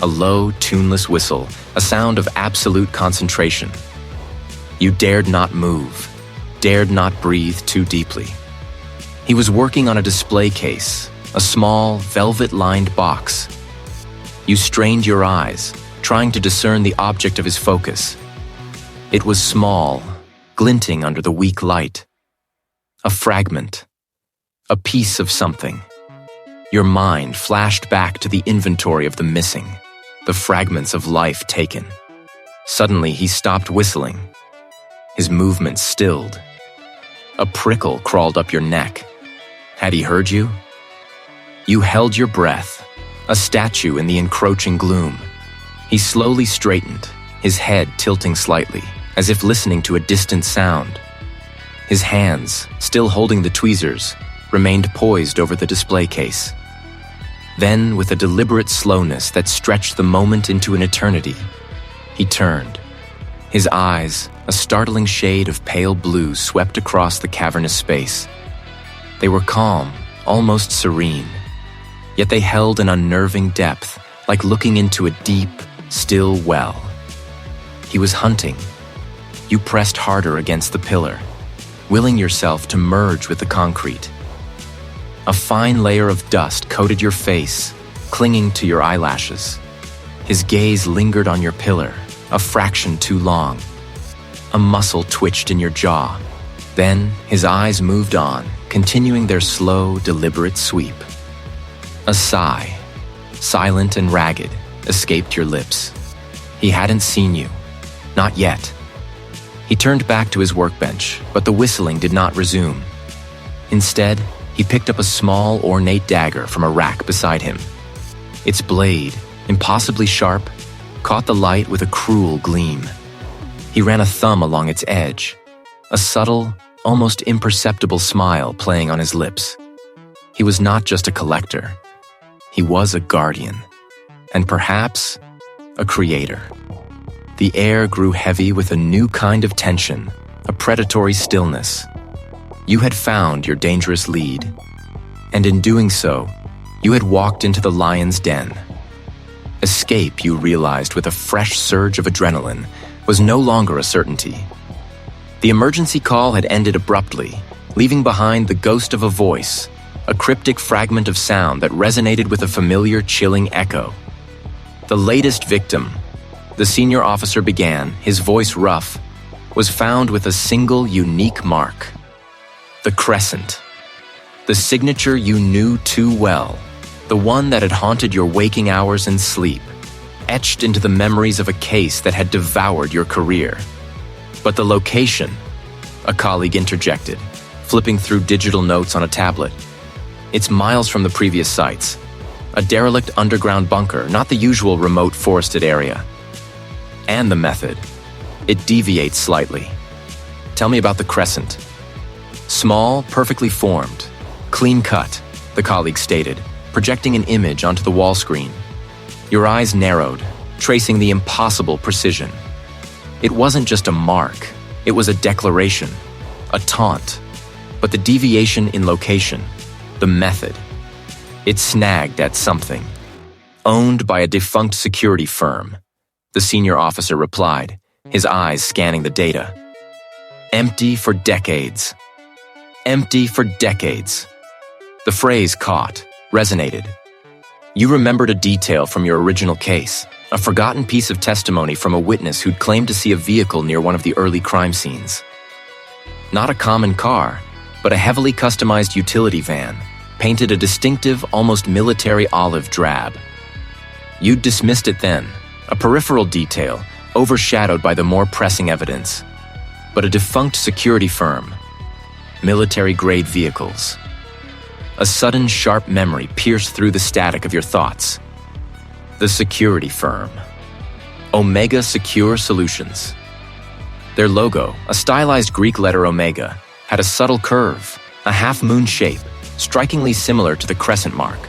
[SPEAKER 1] a low, tuneless whistle, a sound of absolute concentration. You dared not move, dared not breathe too deeply. He was working on a display case, a small, velvet-lined box. You strained your eyes, trying to discern the object of his focus. It was small, glinting under the weak light. A fragment, a piece of something. Your mind flashed back to the inventory of the missing, the fragments of life taken. Suddenly, he stopped whistling. His movements stilled. A prickle crawled up your neck. Had he heard you? You held your breath, a statue in the encroaching gloom. He slowly straightened, his head tilting slightly, as if listening to a distant sound. His hands, still holding the tweezers, remained poised over the display case. Then, with a deliberate slowness that stretched the moment into an eternity, he turned. His eyes, a startling shade of pale blue, swept across the cavernous space. They were calm, almost serene, yet they held an unnerving depth, like looking into a deep, still well. He was hunting. You pressed harder against the pillar, willing yourself to merge with the concrete. A fine layer of dust coated your face, clinging to your eyelashes. His gaze lingered on your pillar, a fraction too long. A muscle twitched in your jaw. Then his eyes moved on, continuing their slow, deliberate sweep. A sigh, silent and ragged, escaped your lips. He hadn't seen you. Not yet. He turned back to his workbench, but the whistling did not resume. Instead, he picked up a small, ornate dagger from a rack beside him. Its blade, impossibly sharp, caught the light with a cruel gleam. He ran a thumb along its edge, a subtle, almost imperceptible smile playing on his lips. He was not just a collector. He was a guardian, and perhaps a creator. The air grew heavy with a new kind of tension, a predatory stillness. You had found your dangerous lead, and in doing so, you had walked into the lion's den. Escape, you realized with a fresh surge of adrenaline, was no longer a certainty. The emergency call had ended abruptly, leaving behind the ghost of a voice, a cryptic fragment of sound that resonated with a familiar, chilling echo. The latest victim, the senior officer began, his voice rough, was found with a single unique mark. The crescent. The signature you knew too well, the one that had haunted your waking hours and sleep, etched into the memories of a case that had devoured your career. But the location, a colleague interjected, flipping through digital notes on a tablet. It's miles from the previous sites. A derelict underground bunker, not the usual remote forested area. And the method. It deviates slightly. Tell me about the crescent. Small, perfectly formed, clean cut, the colleague stated, projecting an image onto the wall screen. Your eyes narrowed, tracing the impossible precision. It wasn't just a mark, it was a declaration, a taunt. But the deviation in location, the method, it snagged at something. Owned by a defunct security firm, the senior officer replied, his eyes scanning the data. Empty for decades. Empty for decades. The phrase caught, resonated. You remembered a detail from your original case, a forgotten piece of testimony from a witness who'd claimed to see a vehicle near one of the early crime scenes. Not a common car, but a heavily customized utility van, painted a distinctive, almost military olive drab. You'd dismissed it then, a peripheral detail, overshadowed by the more pressing evidence. But a defunct security firm, military-grade vehicles. A sudden, sharp memory pierced through the static of your thoughts. The security firm. Omega Secure Solutions. Their logo, a stylized Greek letter omega, had a subtle curve, a half-moon shape, strikingly similar to the crescent mark.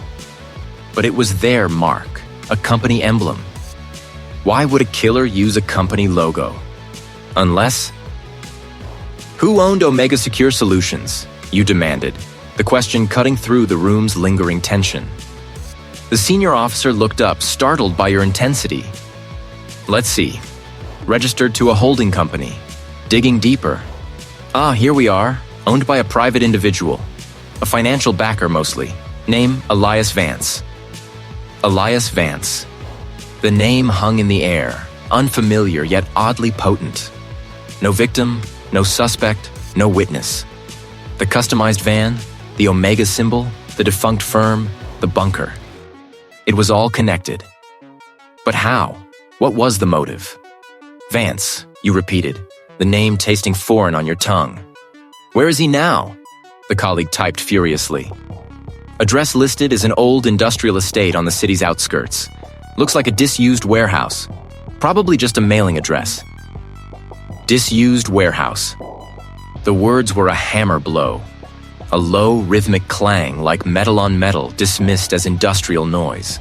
[SPEAKER 1] But it was their mark, a company emblem. Why would a killer use a company logo? Unless... Who owned Omega Secure Solutions? You demanded, the question cutting through the room's lingering tension. The senior officer looked up, startled by your intensity. Let's see. Registered to a holding company. Digging deeper. Ah, here we are. Owned by a private individual. A financial backer, mostly. Name, Elias Vance. Elias Vance. The name hung in the air, unfamiliar yet oddly potent. No victim, no suspect, no witness. The customized van, the Omega symbol, the defunct firm, the bunker. It was all connected. But how? What was the motive? Vance, you repeated, the name tasting foreign on your tongue. Where is he now? The colleague typed furiously. Address listed is an old industrial estate on the city's outskirts. Looks like a disused warehouse. Probably just a mailing address. Disused warehouse. The words were a hammer blow. A low, rhythmic clang like metal on metal dismissed as industrial noise.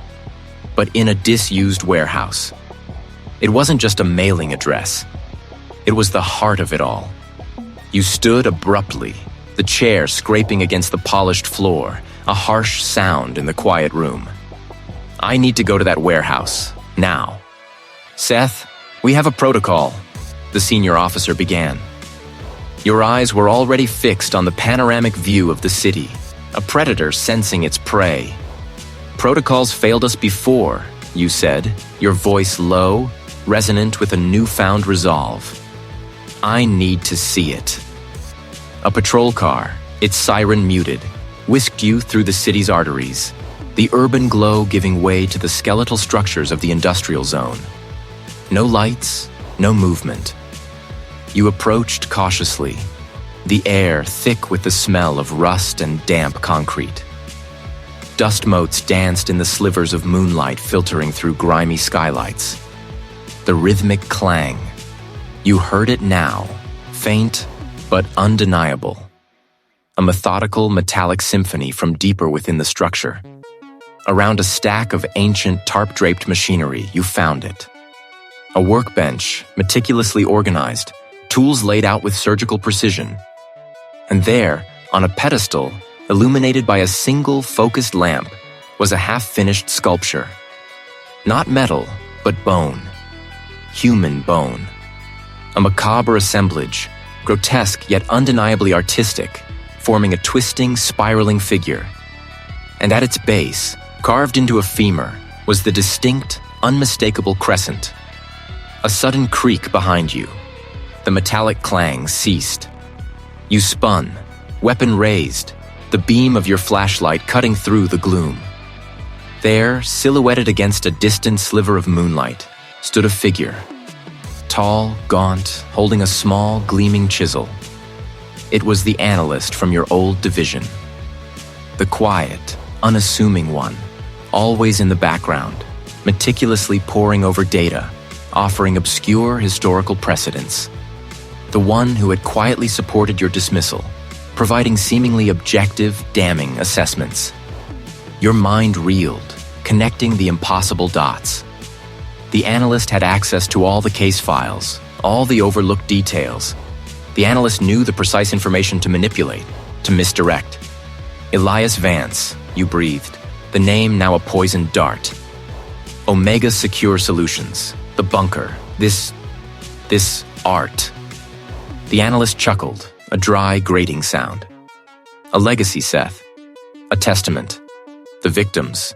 [SPEAKER 1] But in a disused warehouse. It wasn't just a mailing address. It was the heart of it all. You stood abruptly, the chair scraping against the polished floor, a harsh sound in the quiet room. I need to go to that warehouse, now. Seth, we have a protocol, the senior officer began. Your eyes were already fixed on the panoramic view of the city, a predator sensing its prey. Protocols failed us before, you said, your voice low, resonant with a newfound resolve. I need to see it. A patrol car, its siren muted, whisked you through the city's arteries, the urban glow giving way to the skeletal structures of the industrial zone. No lights, no movement. You approached cautiously, the air thick with the smell of rust and damp concrete. Dust motes danced in the slivers of moonlight filtering through grimy skylights. The rhythmic clang. You heard it now, faint but undeniable. A methodical metallic symphony from deeper within the structure. Around a stack of ancient tarp-draped machinery, you found it. A workbench, meticulously organized, tools laid out with surgical precision. And there, on a pedestal, illuminated by a single focused lamp, was a half-finished sculpture. Not metal, but bone. Human bone. A macabre assemblage, grotesque yet undeniably artistic, forming a twisting, spiraling figure. And at its base, carved into a femur, was the distinct, unmistakable crescent. A sudden creak behind you. The metallic clang ceased. You spun, weapon raised, the beam of your flashlight cutting through the gloom. There, silhouetted against a distant sliver of moonlight, stood a figure. Tall, gaunt, holding a small, gleaming chisel. It was the analyst from your old division. The quiet, unassuming one, always in the background, meticulously poring over data, offering obscure historical precedents. The one who had quietly supported your dismissal, providing seemingly objective, damning assessments. Your mind reeled, connecting the impossible dots. The analyst had access to all the case files, all the overlooked details. The analyst knew the precise information to manipulate, to misdirect. Elias Vance, you breathed, the name now a poisoned dart. Omega Secure Solutions, the bunker, this art. The analyst chuckled, a dry, grating sound. A legacy, Seth. A testament. The victims.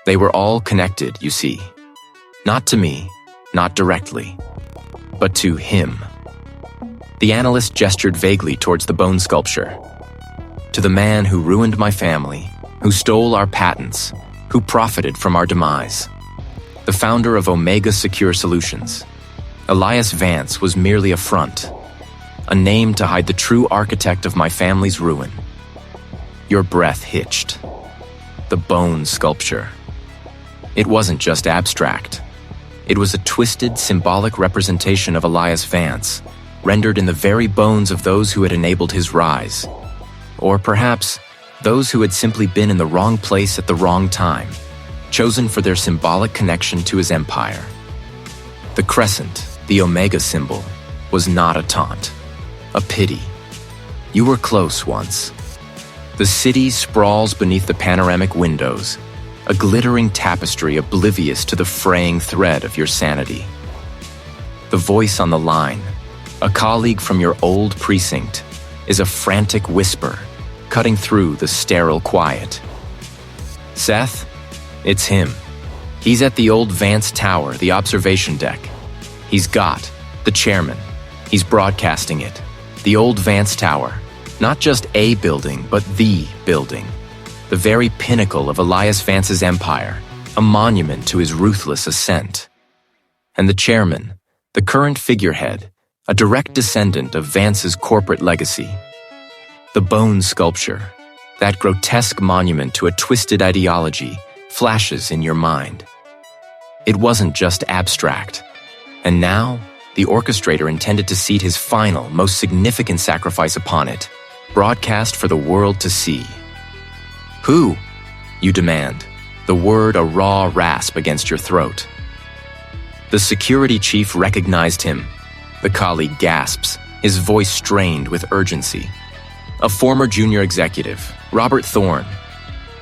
[SPEAKER 1] They were all connected, you see. Not to me, not directly, but to him. The analyst gestured vaguely towards the bone sculpture. To the man who ruined my family, who stole our patents, who profited from our demise. The founder of Omega Secure Solutions. Elias Vance was merely a front, a name to hide the true architect of my family's ruin. Your breath hitched. The bone sculpture. It wasn't just abstract. It was a twisted, symbolic representation of Elias Vance, rendered in the very bones of those who had enabled his rise. Or perhaps those who had simply been in the wrong place at the wrong time, chosen for their symbolic connection to his empire. The crescent, the omega symbol, was not a taunt, a pity. You were close once. The city sprawls beneath the panoramic windows, a glittering tapestry oblivious to the fraying thread of your sanity. The voice on the line, a colleague from your old precinct, is a frantic whisper, cutting through the sterile quiet. Seth? It's him. He's at the old Vance Tower, the observation deck. He's got the chairman. He's broadcasting it. The old Vance Tower. Not just a building, but the building. The very pinnacle of Elias Vance's empire, a monument to his ruthless ascent. And the chairman, the current figurehead, a direct descendant of Vance's corporate legacy. The bone sculpture, that grotesque monument to a twisted ideology, flashes in your mind. It wasn't just abstract. And now, the orchestrator intended to seat his final, most significant sacrifice upon it, broadcast for the world to see. Who? You demand, the word a raw rasp against your throat. The security chief recognized him. The colleague gasps, his voice strained with urgency. A former junior executive, Robert Thorne.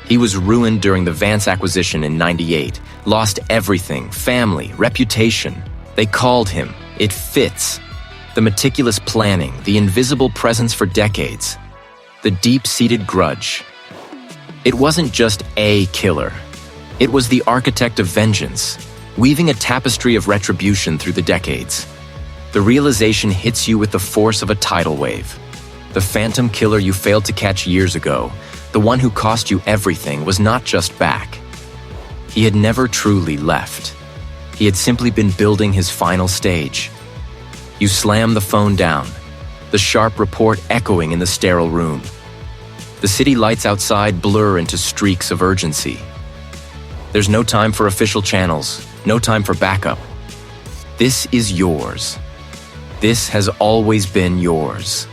[SPEAKER 1] He was ruined during the Vance acquisition in '98, lost everything, family, reputation. They called him, it fits. The meticulous planning, the invisible presence for decades, the deep-seated grudge. It wasn't just a killer. It was the architect of vengeance, weaving a tapestry of retribution through the decades. The realization hits you with the force of a tidal wave. The phantom killer you failed to catch years ago, the one who cost you everything, was not just back. He had never truly left. He had simply been building his final stage. You slam the phone down, the sharp report echoing in the sterile room. The city lights outside blur into streaks of urgency. There's no time for official channels, no time for backup. This is yours. This has always been yours.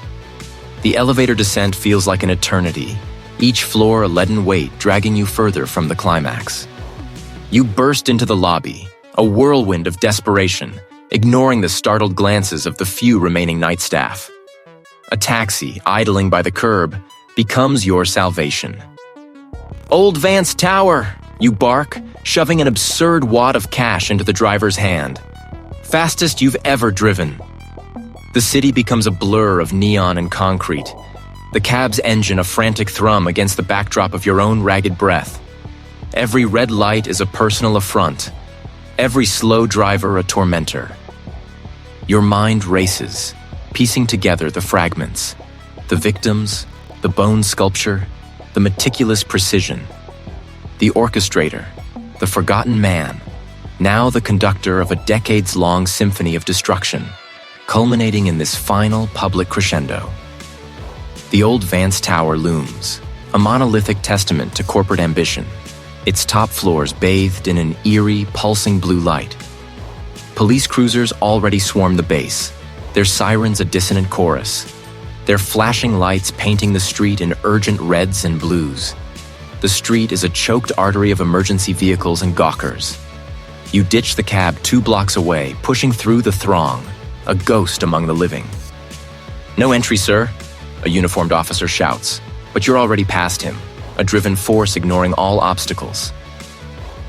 [SPEAKER 1] The elevator descent feels like an eternity, each floor a leaden weight dragging you further from the climax. You burst into the lobby, a whirlwind of desperation, ignoring the startled glances of the few remaining night staff. A taxi, idling by the curb, becomes your salvation. Old Vance Tower, you bark, shoving an absurd wad of cash into the driver's hand. Fastest you've ever driven. The city becomes a blur of neon and concrete, the cab's engine a frantic thrum against the backdrop of your own ragged breath. Every red light is a personal affront, every slow driver a tormentor. Your mind races, piecing together the fragments, the victims, the bone sculpture, the meticulous precision. The orchestrator, the forgotten man, now the conductor of a decades-long symphony of destruction, culminating in this final public crescendo. The old Vance Tower looms, a monolithic testament to corporate ambition, its top floors bathed in an eerie, pulsing blue light. Police cruisers already swarm the base, their sirens a dissonant chorus, their flashing lights painting the street in urgent reds and blues. The street is a choked artery of emergency vehicles and gawkers. You ditch the cab 2 blocks away, pushing through the throng, a ghost among the living. "No entry, sir," a uniformed officer shouts, but you're already past him, a driven force ignoring all obstacles.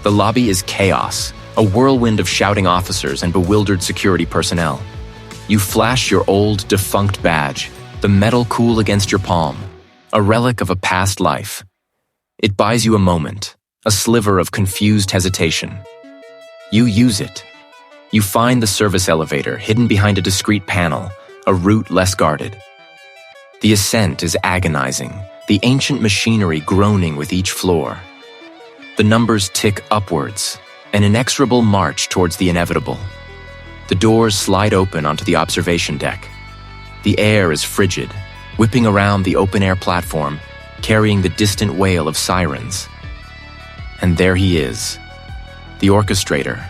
[SPEAKER 1] The lobby is chaos, a whirlwind of shouting officers and bewildered security personnel. You flash your old, defunct badge, the metal cool against your palm, a relic of a past life. It buys you a moment, a sliver of confused hesitation. You use it. You find the service elevator hidden behind a discreet panel, a route less guarded. The ascent is agonizing, the ancient machinery groaning with each floor. The numbers tick upwards, an inexorable march towards the inevitable. The doors slide open onto the observation deck. The air is frigid, whipping around the open-air platform, carrying the distant wail of sirens. And there he is, the orchestrator.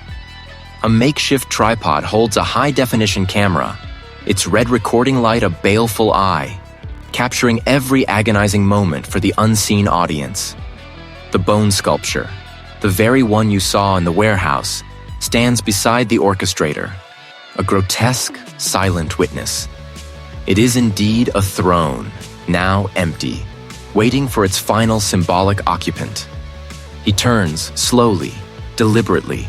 [SPEAKER 1] A makeshift tripod holds a high-definition camera, its red recording light a baleful eye, capturing every agonizing moment for the unseen audience. The bone sculpture, the very one you saw in the warehouse, stands beside the orchestrator, a grotesque, silent witness. It is indeed a throne, now empty, waiting for its final symbolic occupant. He turns slowly, deliberately.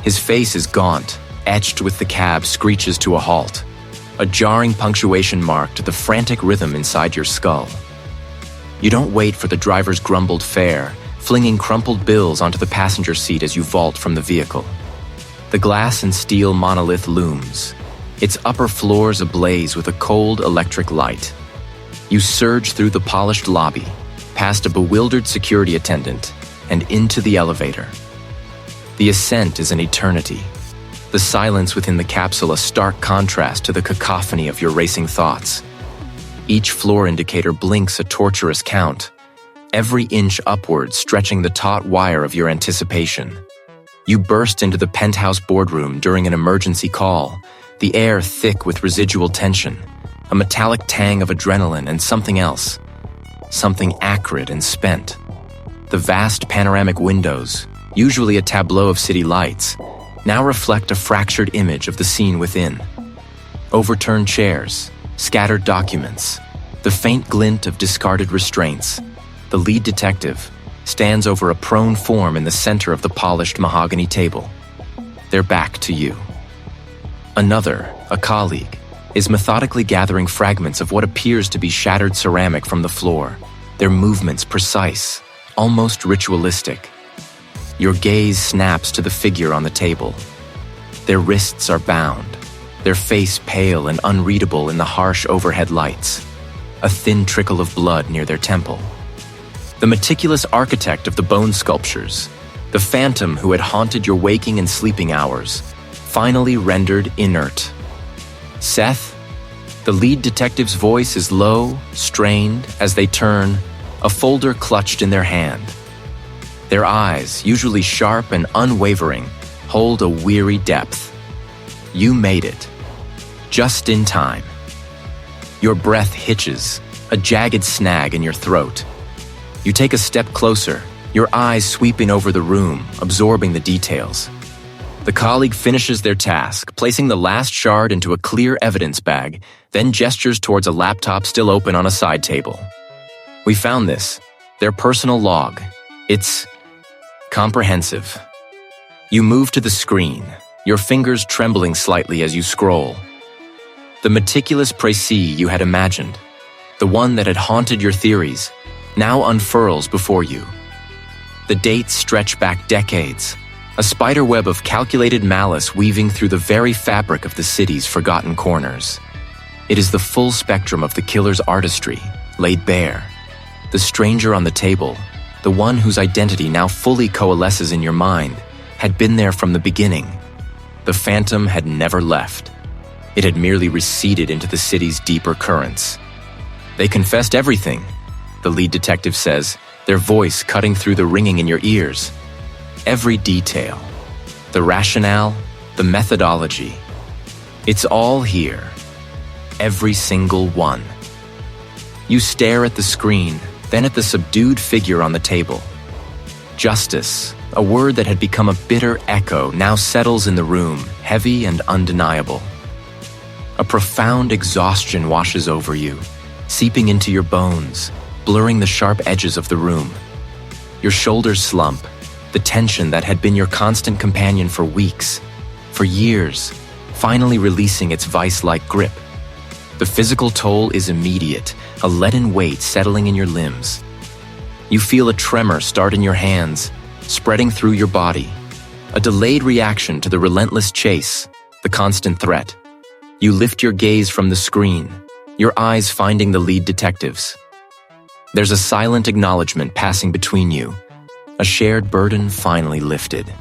[SPEAKER 1] His face is gaunt, etched with the cab screeches to a halt, a jarring punctuation mark to the frantic rhythm inside your skull. You don't wait for the driver's grumbled fare, flinging crumpled bills onto the passenger seat as you vault from the vehicle. The glass and steel monolith looms, its upper floors ablaze with a cold electric light. You surge through the polished lobby, past a bewildered security attendant, and into the elevator. The ascent is an eternity, the silence within the capsule a stark contrast to the cacophony of your racing thoughts. Each floor indicator blinks a torturous count, every inch upward stretching the taut wire of your anticipation. You burst into the penthouse boardroom during an emergency call, the air thick with residual tension, a metallic tang of adrenaline and something else, something acrid and spent. The vast panoramic windows, usually a tableau of city lights, now reflect a fractured image of the scene within. Overturned chairs, scattered documents, the faint glint of discarded restraints. The lead detective stands over a prone form in the center of the polished mahogany table, their back to you. Another, a colleague, is methodically gathering fragments of what appears to be shattered ceramic from the floor, their movements precise, almost ritualistic. Your gaze snaps to the figure on the table. Their wrists are bound, their face pale and unreadable in the harsh overhead lights, a thin trickle of blood near their temple. The meticulous architect of the bone sculptures, the phantom who had haunted your waking and sleeping hours, finally rendered inert. Seth, the lead detective's voice is low, strained, as they turn, a folder clutched in their hand. Their eyes, usually sharp and unwavering, hold a weary depth. You made it. Just in time. Your breath hitches, a jagged snag in your throat. You take a step closer, your eyes sweeping over the room, absorbing the details. The colleague finishes their task, placing the last shard into a clear evidence bag, then gestures towards a laptop still open on a side table. We found this, their personal log. It's comprehensive. You move to the screen, your fingers trembling slightly as you scroll. The meticulous précis you had imagined, the one that had haunted your theories, now unfurls before you. The dates stretch back decades, a spiderweb of calculated malice weaving through the very fabric of the city's forgotten corners. It is the full spectrum of the killer's artistry, laid bare. The stranger on the table, the one whose identity now fully coalesces in your mind, had been there from the beginning. The phantom had never left. It had merely receded into the city's deeper currents. They confessed everything, the lead detective says, their voice cutting through the ringing in your ears. Every detail, the rationale, the methodology. It's all here. Every single one. You stare at the screen, then at the subdued figure on the table. Justice, a word that had become a bitter echo, now settles in the room, heavy and undeniable. A profound exhaustion washes over you, seeping into your bones, blurring the sharp edges of the room. Your shoulders slump, the tension that had been your constant companion for weeks, for years, finally releasing its vice-like grip. The physical toll is immediate, a leaden weight settling in your limbs. You feel a tremor start in your hands, spreading through your body, a delayed reaction to the relentless chase, the constant threat. You lift your gaze from the screen, your eyes finding the lead detectives. There's a silent acknowledgement passing between you, a shared burden finally lifted.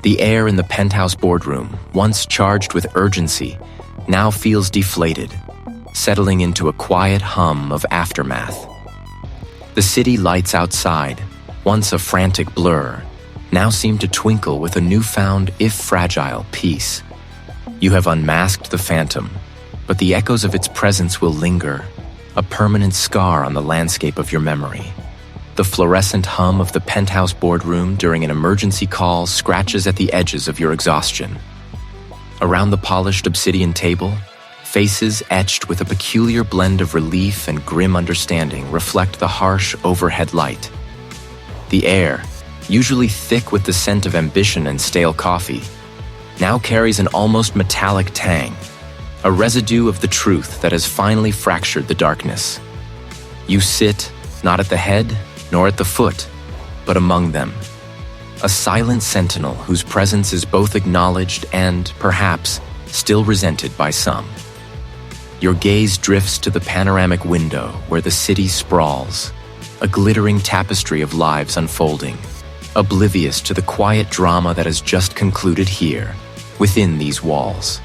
[SPEAKER 1] The air in the penthouse boardroom, once charged with urgency, now feels deflated, settling into a quiet hum of aftermath. The city lights outside, once a frantic blur, now seem to twinkle with a newfound, if fragile, peace. You have unmasked the phantom, but the echoes of its presence will linger, a permanent scar on the landscape of your memory. The fluorescent hum of the penthouse boardroom during an emergency call scratches at the edges of your exhaustion. Around the polished obsidian table, faces etched with a peculiar blend of relief and grim understanding reflect the harsh overhead light. The air, usually thick with the scent of ambition and stale coffee, now carries an almost metallic tang, a residue of the truth that has finally fractured the darkness. You sit, not at the head, nor at the foot, but among them. A silent sentinel whose presence is both acknowledged and, perhaps, still resented by some. Your gaze drifts to the panoramic window where the city sprawls, a glittering tapestry of lives unfolding, oblivious to the quiet drama that has just concluded here, within these walls.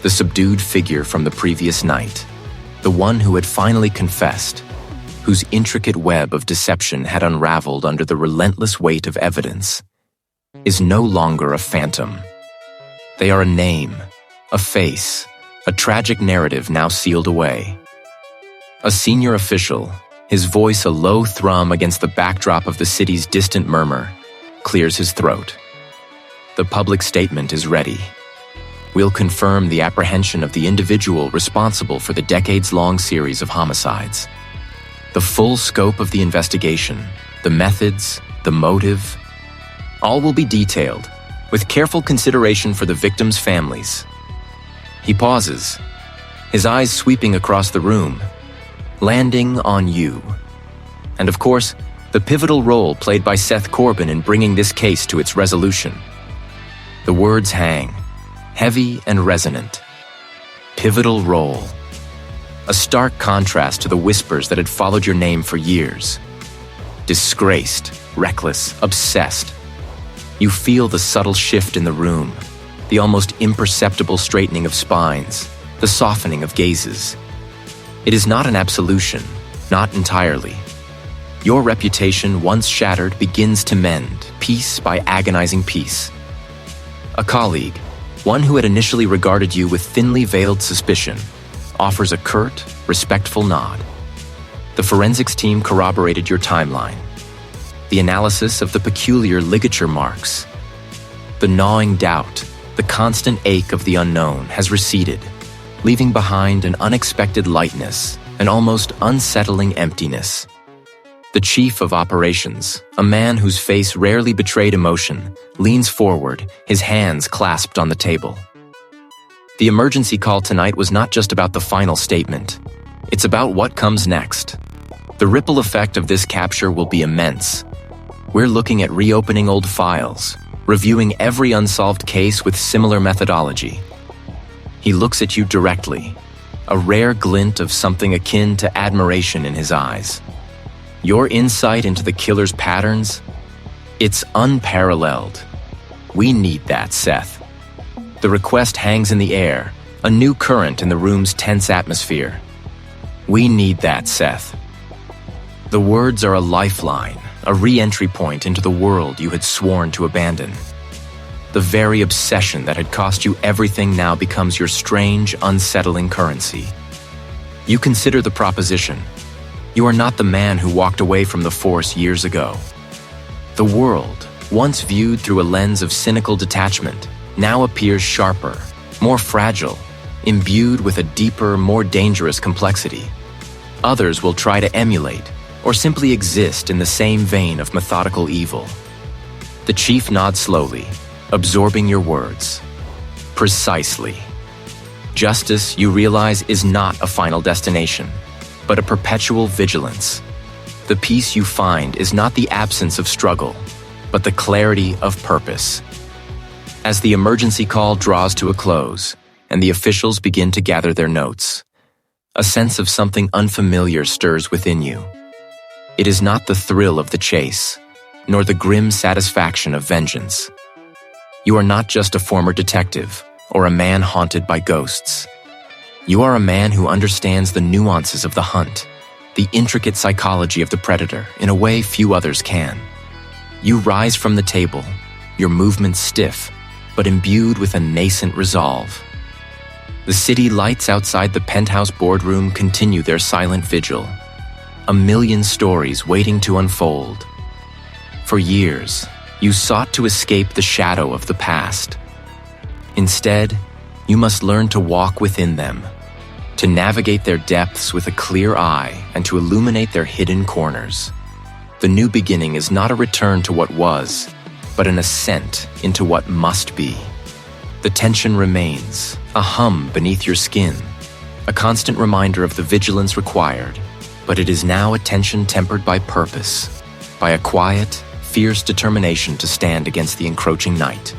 [SPEAKER 1] The subdued figure from the previous night, the one who had finally confessed, whose intricate web of deception had unraveled under the relentless weight of evidence, is no longer a phantom. They are a name, a face, a tragic narrative now sealed away. A senior official, his voice a low thrum against the backdrop of the city's distant murmur, clears his throat. The public statement is ready. We'll confirm the apprehension of the individual responsible for the decades-long series of homicides. The full scope of the investigation, the methods, the motive, all will be detailed, with careful consideration for the victims' families. He pauses, his eyes sweeping across the room, landing on you. And of course, the pivotal role played by Seth Corbin in bringing this case to its resolution. The words hang, heavy and resonant. Pivotal role. A stark contrast to the whispers that had followed your name for years. Disgraced, reckless, obsessed. You feel the subtle shift in the room, the almost imperceptible straightening of spines, the softening of gazes. It is not an absolution, not entirely. Your reputation, once shattered, begins to mend, piece by agonizing piece. A colleague, one who had initially regarded you with thinly veiled suspicion, offers a curt, respectful nod. The forensics team corroborated your timeline. The analysis of the peculiar ligature marks. The gnawing doubt, the constant ache of the unknown has receded, leaving behind an unexpected lightness, an almost unsettling emptiness. The chief of operations, a man whose face rarely betrayed emotion, leans forward, his hands clasped on the table. The emergency call tonight was not just about the final statement. It's about what comes next. The ripple effect of this capture will be immense. We're looking at reopening old files, reviewing every unsolved case with similar methodology. He looks at you directly, a rare glint of something akin to admiration in his eyes. Your insight into the killer's patterns? It's unparalleled. We need that, Seth. The request hangs in the air, a new current in the room's tense atmosphere. We need that, Seth. The words are a lifeline, a re-entry point into the world you had sworn to abandon. The very obsession that had cost you everything now becomes your strange, unsettling currency. You consider the proposition. You are not the man who walked away from the force years ago. The world, once viewed through a lens of cynical detachment, now appears sharper, more fragile, imbued with a deeper, more dangerous complexity. Others will try to emulate, or simply exist in the same vein of methodical evil. The chief nods slowly, absorbing your words. Precisely. Justice, you realize, is not a final destination, but a perpetual vigilance. The peace you find is not the absence of struggle, but the clarity of purpose. As the emergency call draws to a close, and the officials begin to gather their notes, a sense of something unfamiliar stirs within you. It is not the thrill of the chase, nor the grim satisfaction of vengeance. You are not just a former detective, or a man haunted by ghosts. You are a man who understands the nuances of the hunt, the intricate psychology of the predator in a way few others can. You rise from the table, your movements stiff, but imbued with a nascent resolve. The city lights outside the penthouse boardroom continue their silent vigil. A million stories waiting to unfold. For years, you sought to escape the shadow of the past. Instead, you must learn to walk within them, to navigate their depths with a clear eye and to illuminate their hidden corners. The new beginning is not a return to what was, but an ascent into what must be. The tension remains, a hum beneath your skin, a constant reminder of the vigilance required, but it is now a tension tempered by purpose, by a quiet, fierce determination to stand against the encroaching night.